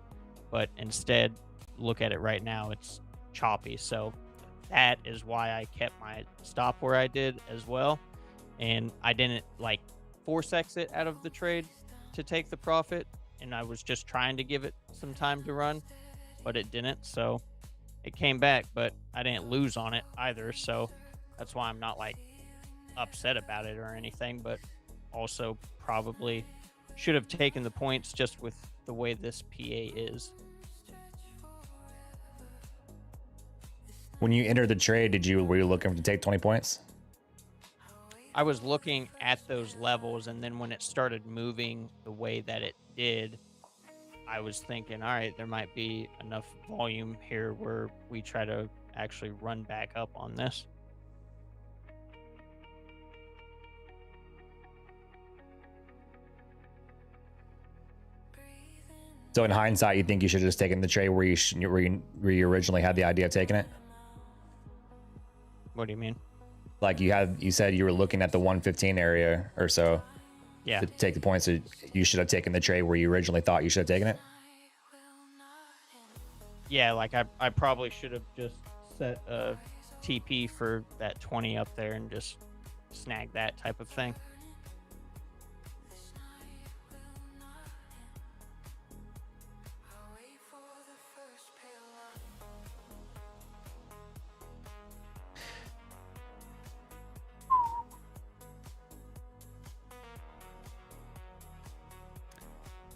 but instead, look at it right now, it's choppy. So that is why I kept my stop where I did as well. And I didn't like force exit out of the trade to take the profit. And I was just trying to give it some time to run, but it didn't. So it came back, but I didn't lose on it either. So that's why I'm not like upset about it or anything, but also probably should have taken the points just with the way this PA is. When you entered the trade, were you looking to take 20 points? I was looking at those levels, and then when it started moving the way that it did, I was thinking, all right, there might be enough volume here where we try to actually run back up on this. So in hindsight, you think you should have just taken the trade where you originally had the idea of taking it? What do you mean? Like you said you were looking at the 115 area or so. Yeah. To take the points. So you should have taken the trade where you originally thought you should have taken it. Yeah, like I probably should have just set a TP for that 20 up there and just snag that type of thing.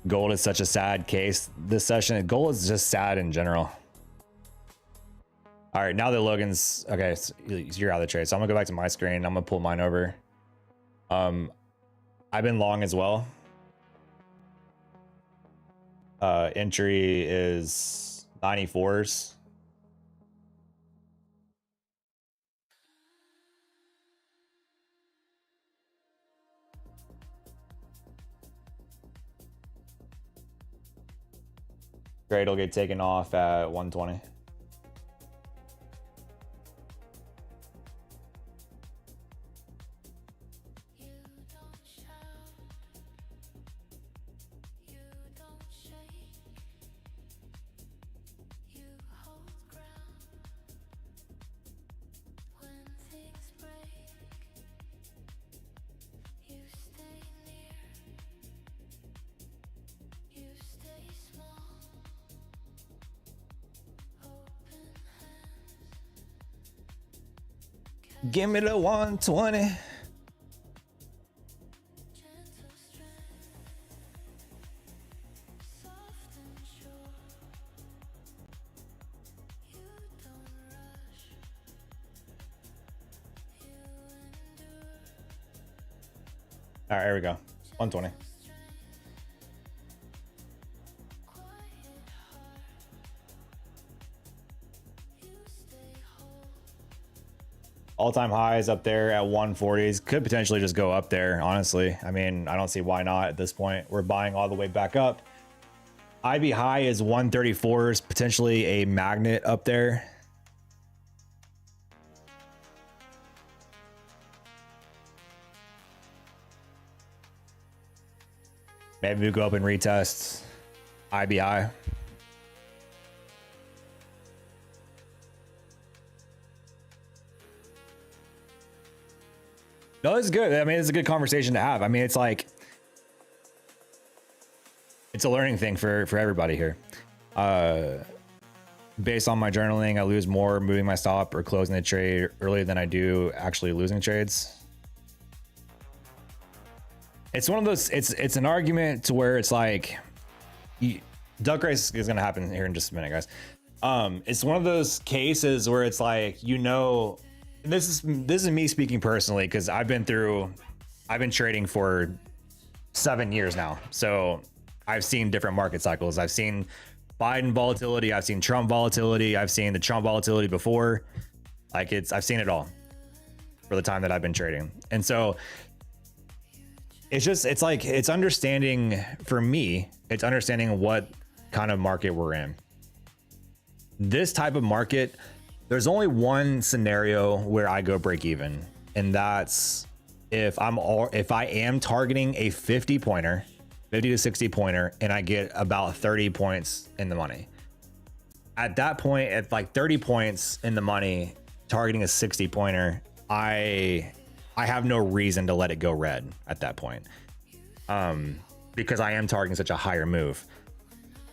Gold is such a sad case this session. Gold is just sad in general. All right, now that Logan's okay, so you're out of the trade. So I'm gonna go back to my screen. I'm gonna pull mine over. I've been long as well. Entry is 94s. Trade will get taken off at 120. Give me the 120. All right, here we go. 120. All-time highs up there at 140s. Could potentially just go up there, honestly. I mean, I don't see why not at this point. We're buying all the way back up. IB high is 134s, potentially a magnet up there. Maybe we go up and retest IBI. No, it's good. I mean, it's a good conversation to have. I mean, it's like, it's a learning thing for everybody here. Based on my journaling, I lose more moving my stop or closing the trade earlier than I do actually losing trades. It's one of those, it's an argument to where it's like, duck race is going to happen here in just a minute, guys. It's one of those cases where it's like, you know, and this is me speaking personally, because I've been trading for 7 years now. So I've seen different market cycles. I've seen Biden volatility. I've seen Trump volatility. I've seen the Trump volatility before. Like I've seen it all for the time that I've been trading. And so it's understanding, for me, it's understanding what kind of market we're in. This type of market, there's only one scenario where I go break even, and that's if I am targeting a 50 pointer, 50 to 60 pointer, and I get about 30 points in the money. At that point, at like 30 points in the money, targeting a 60 pointer, I have no reason to let it go red at that point, because I am targeting such a higher move.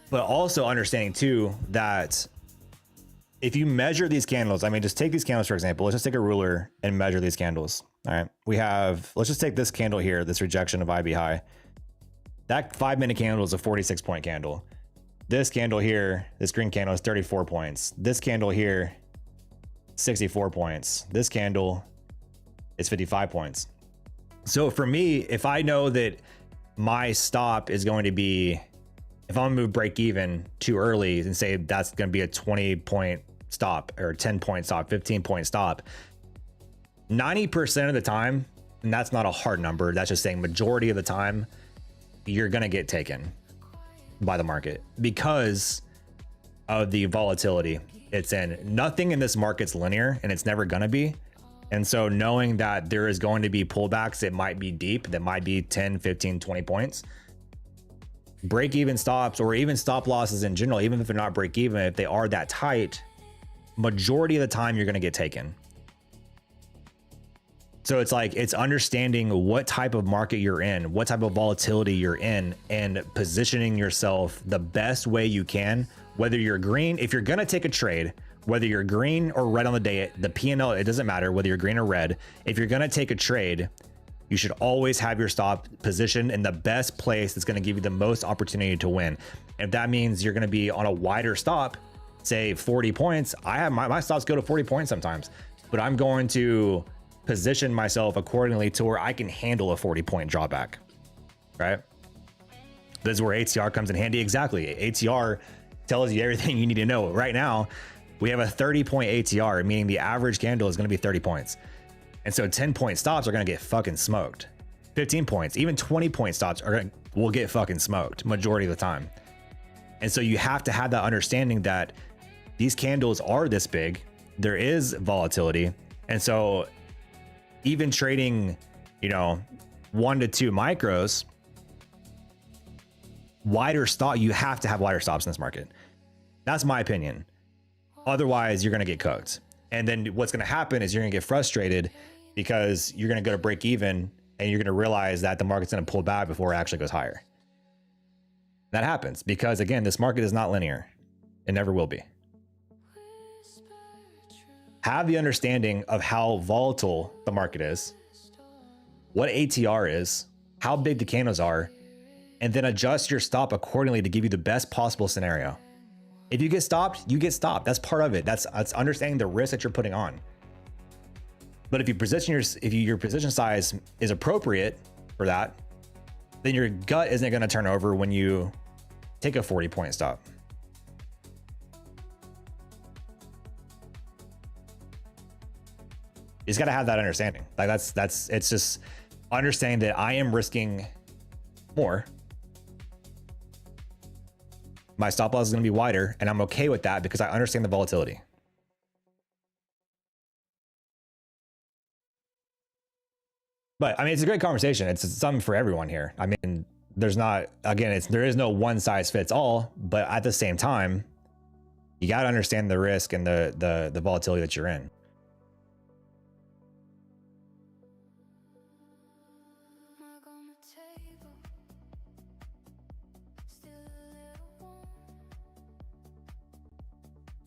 But also understanding too that if you measure these candles, I mean, just take these candles, for example. Let's just take a ruler and measure these candles. All right. Let's just take this candle here, this rejection of IB high. That 5-minute candle is a 46 point candle. This candle here, this green candle is 34 points. This candle here, 64 points. This candle is 55 points. So for me, if I know that my stop is going to be, if I'm gonna move break even too early and say that's going to be a 20 point stop or 10 point stop, 15 point stop, 90% of the time, and that's not a hard number, that's just saying majority of the time, you're going to get taken by the market because of the volatility it's in. Nothing in this market's linear, and it's never going to be. And so knowing that there is going to be pullbacks that might be deep, that might be 10, 15, 20 points, break even stops or even stop losses in general, even if they're not break even, if they are that tight, majority of the time you're going to get taken. So it's like, it's understanding what type of market you're in, what type of volatility you're in, and positioning yourself the best way you can, whether you're green, if you're going to take a trade, whether you're green or red on the day, the P&L, it doesn't matter whether you're green or red. If you're going to take a trade, you should always have your stop positioned in the best place that's going to give you the most opportunity to win. If that means you're going to be on a wider stop, say 40 points, I have my stops go to 40 points sometimes, but I'm going to position myself accordingly to where I can handle a 40 point drawback, right? This is where ATR comes in handy. Exactly. ATR tells you everything you need to know. Right now, we have a 30 point ATR, meaning the average candle is going to be 30 points. And so 10 point stops are going to get fucking smoked. 15 points, even 20 point stops will get fucking smoked majority of the time. And so you have to have that understanding that these candles are this big. There is volatility. And so even trading, 1 to 2 micros, wider stop, you have to have wider stops in this market. That's my opinion. Otherwise, you're going to get cooked. And then what's going to happen is you're going to get frustrated because you're going to go to break even and you're going to realize that the market's going to pull back before it actually goes higher. That happens because, again, this market is not linear. It never will be. Have the understanding of how volatile the market is, what ATR is, how big the candles are, and then adjust your stop accordingly to give you the best possible scenario. If you get stopped, you get stopped. That's part of it. That's understanding the risk that you're putting on. But if your position size is appropriate for that, then your gut isn't going to turn over when you take a 40 point stop. You just got to have that understanding. Like it's just understanding that I am risking more. My stop loss is going to be wider, and I'm okay with that because I understand the volatility. But I mean, it's a great conversation. It's something for everyone here. I mean, there's not, again, there is no one size fits all, but at the same time, you got to understand the risk and the volatility that you're in. Mug on the table, still a little warm.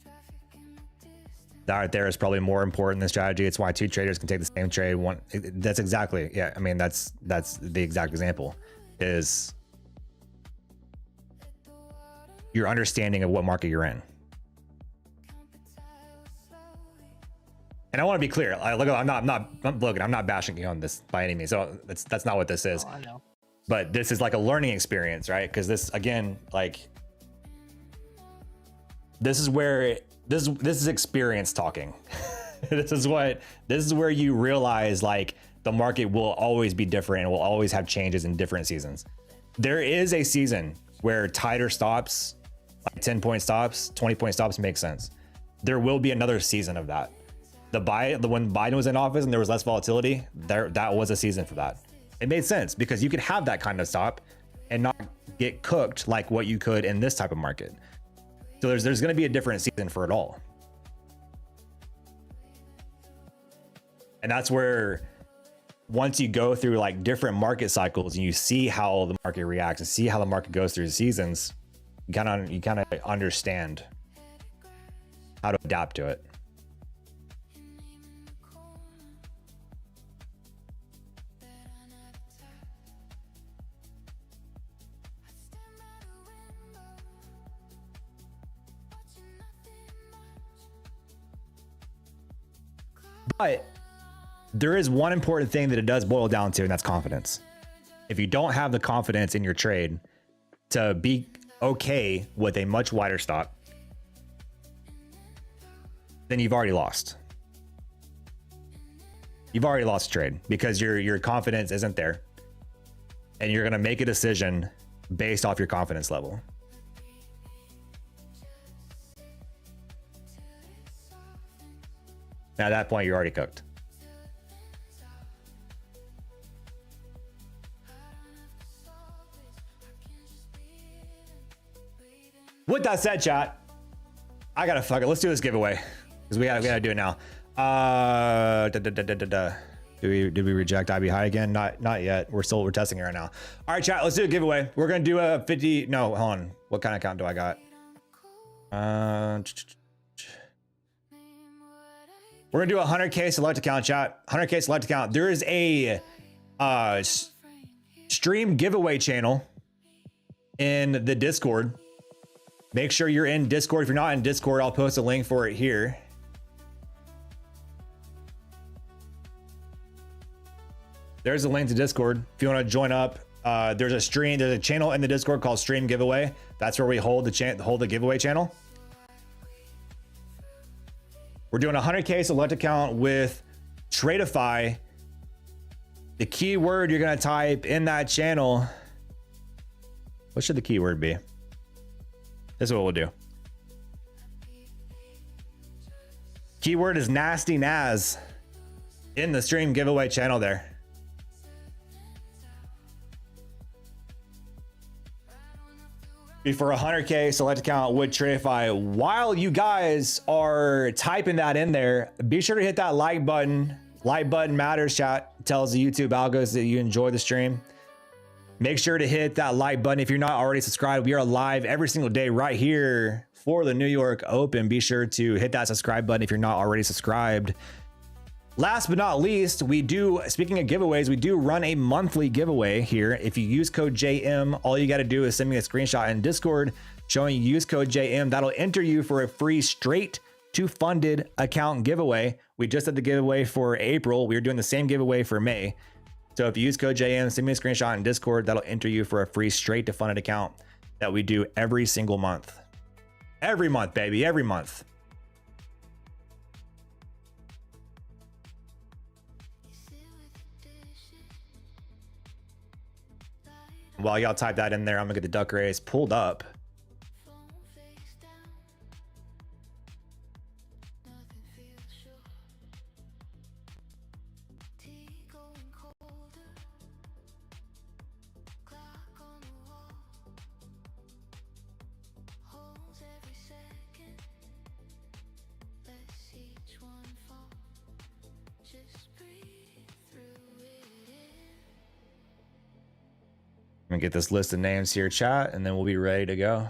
Traffic in the distance. That right there is probably more important than strategy. It's why two traders can take the same trade. One, that's exactly, yeah. I mean, that's the exact example. Is your understanding of what market you're in. And I want to be clear. Look, I'm not bashing you on this by any means. So that's not what this is. Oh, I know. But this is like a learning experience, right? Because this, again, like this is where this is experience talking. this is where you realize like the market will always be different and will always have changes in different seasons. There is a season where tighter stops, like 10-point stops, 20-point stops make sense. There will be another season of that. When Biden was in office and there was less volatility, that was a season for that. It made sense because you could have that kind of stop and not get cooked like what you could in this type of market. So there's going to be a different season for it all. And that's where once you go through like different market cycles and you see how the market reacts and see how the market goes through the seasons, you kind of understand how to adapt to it. But there is one important thing that it does boil down to, and that's confidence. If you don't have the confidence in your trade to be okay with a much wider stop, then you've already lost. You've already lost trade because your confidence isn't there. And you're going to make a decision based off your confidence level. Now at that point, you're already cooked. With that said, chat, I gotta fuck it. Let's do this giveaway because we gotta do it now. Did we reject IB high again? Not yet. We're testing it right now. All right, chat. Let's do a giveaway. We're gonna do a 50. No, hold on. What kind of count do I got? We're gonna do a 100K select account, chat. 100K select account. There is a stream giveaway channel in the Discord. Make sure you're in Discord. If you're not in Discord, I'll post a link for it here. There's a link to Discord. If you want to join up, there's a channel in the Discord called Stream Giveaway. That's where we hold the giveaway channel. We're doing a 100K select account with TRADEIFY. The keyword you're going to type in that channel. What should the keyword be? This is what we'll do. Keyword is Nasty Naz in the stream giveaway channel there. For a 100K select account with TRADEIFY. While you guys are typing that in there, be sure to hit that like button. Like button matters, chat. Tells the YouTube algos that you enjoy the stream. Make sure to hit that like button if you're not already subscribed. We are live every single day right here for the New York Open. Be sure to hit that subscribe button if you're not already subscribed. Last but not least, speaking of giveaways, we do run a monthly giveaway here. If you use code JM, all you got to do is send me a screenshot in Discord showing you use code JM. That'll enter you for a free straight to funded account giveaway. We just did the giveaway for April. We're doing the same giveaway for May. So if you use code JM, send me a screenshot in Discord. That'll enter you for a free straight to funded account that we do every single month. Every month, baby, every month. while y'all type that in there, I'm gonna get the duck race pulled up. I'm gonna get this list of names here, chat, and then we'll be ready to go.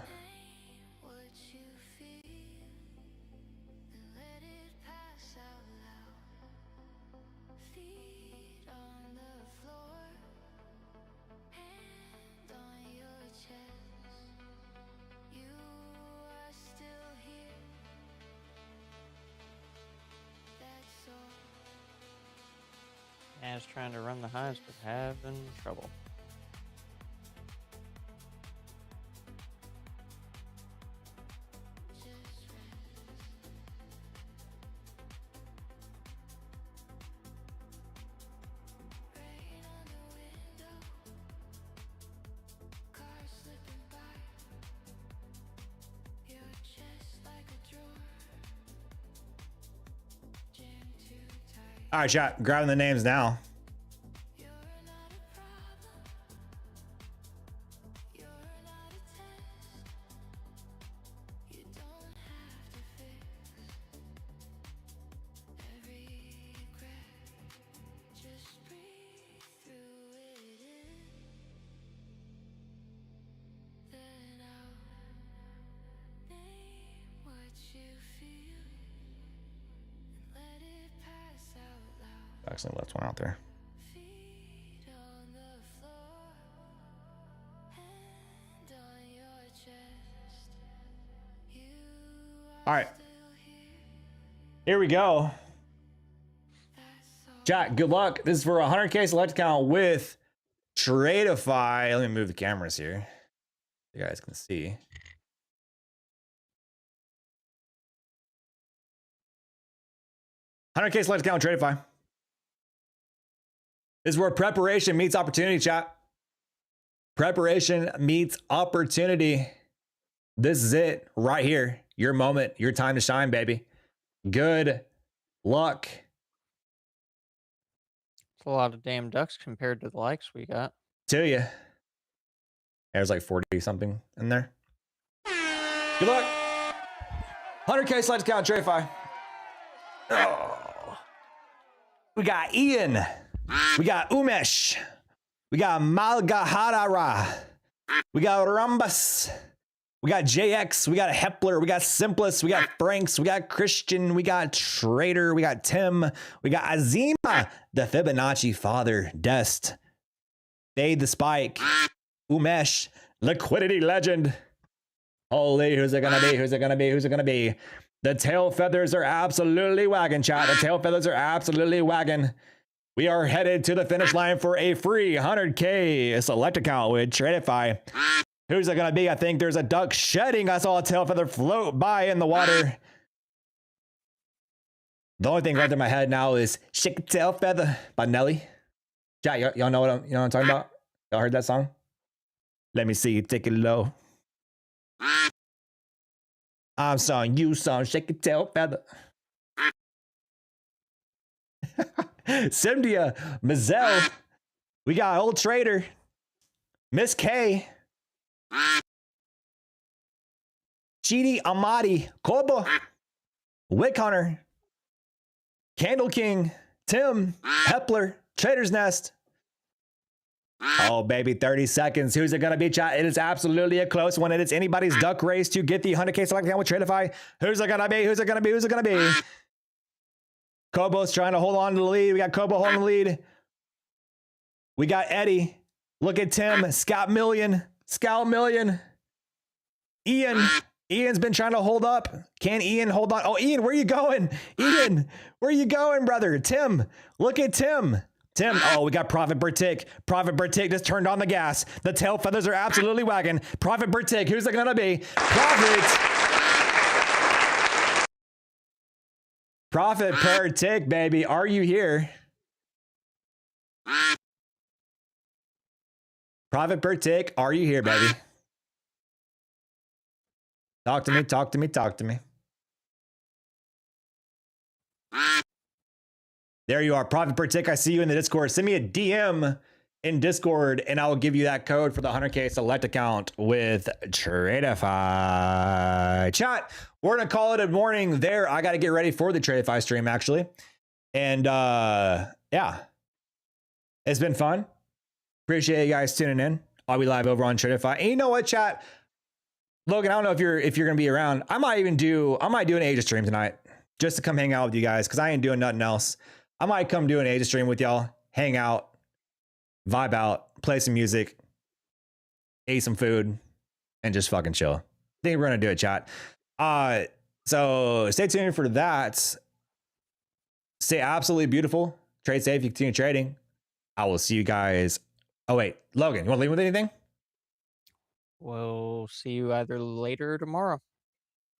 As trying to run the highs, but having trouble. All right, chat, grabbing the names now. Accidentally left one out there. All right. Here we go. Chat, good luck. This is for 100K select account with TRADEIFY. Let me move the cameras here. You guys can see. $100K select account with TRADEIFY. This is where preparation meets opportunity, chat. Preparation meets opportunity. This is it right here. Your moment, your time to shine, baby. Good luck. It's a lot of damn ducks compared to the likes we got. To you. There's like 40 something in there. Good luck. 100K select account, TRADEIFY. Oh. We got Ian. We got Umesh. We got Malgahadara. We got Rambus. We got JX. We got Hepler. We got Simplest. We got Franks. We got Christian. We got Trader. We got Tim. We got Azima, the Fibonacci father, Dest. Fade the Spike. Umesh, Liquidity Legend. Holy, who's it gonna be? Who's it gonna be? Who's it gonna be? The tail feathers are absolutely wagging, chat. The tail feathers are absolutely wagging. We are headed to the finish line for a free 100K select account with TRADEIFY. Who's it gonna be? I think there's a duck shedding. I saw a tail feather float by in the water. The only thing right in my head now is "Shake a Tail Feather" by Nelly. Chat, y'all know what I'm talking about? Y'all heard that song? Let me see you take it low. I'm song, you song, shake a tail feather. Cynthia, Mazel. We got Old Trader. Miss K. Chidi Amadi. Kobo. Wick Hunter. Candle King. Tim. Hepler. Trader's Nest. Oh, baby, 30 seconds. Who's it going to be, chat? It is absolutely a close one. It is anybody's duck race to get the 100K select account with TRADEIFY. Who's it going to be? Who's it going to be? Who's it going to be? Kobo's trying to hold on to the lead. We got Kobo holding the lead. We got Eddie. Look at Tim. Scout Million. Ian. Ian's been trying to hold up. Can Ian hold on? Oh, Ian, where are you going? Ian, where are you going, brother? Tim. Look at Tim. Oh, we got Prophet Bertik. Prophet Bertik just turned on the gas. The tail feathers are absolutely wagging. Prophet Bertik, who's it gonna be? Prophet Bertik, baby, are you here? Profit per tick, are you here, baby? Talk to me, talk to me, talk to me. There you are, profit per tick. I see you in the Discord. Send me a DM in Discord, and I will give you that code for the 100K select account with TRADEIFY. Chat, we're gonna call it a morning there. I got to get ready for the TRADEIFY stream actually, and yeah, it's been fun. Appreciate you guys tuning in. I'll be live over on TRADEIFY. And you know what, chat? Logan, I don't know if you're gonna be around. I might do an Asia stream tonight just to come hang out with you guys because I ain't doing nothing else. I might come do an Asia stream with y'all, hang out, vibe out, play some music, eat some food, and just fucking chill. I think we're gonna do it, chat. So stay tuned for that. Stay absolutely beautiful. Trade safe. You continue trading. I will see you guys. Oh wait, Logan, you want to leave with anything? We'll see you either later or tomorrow.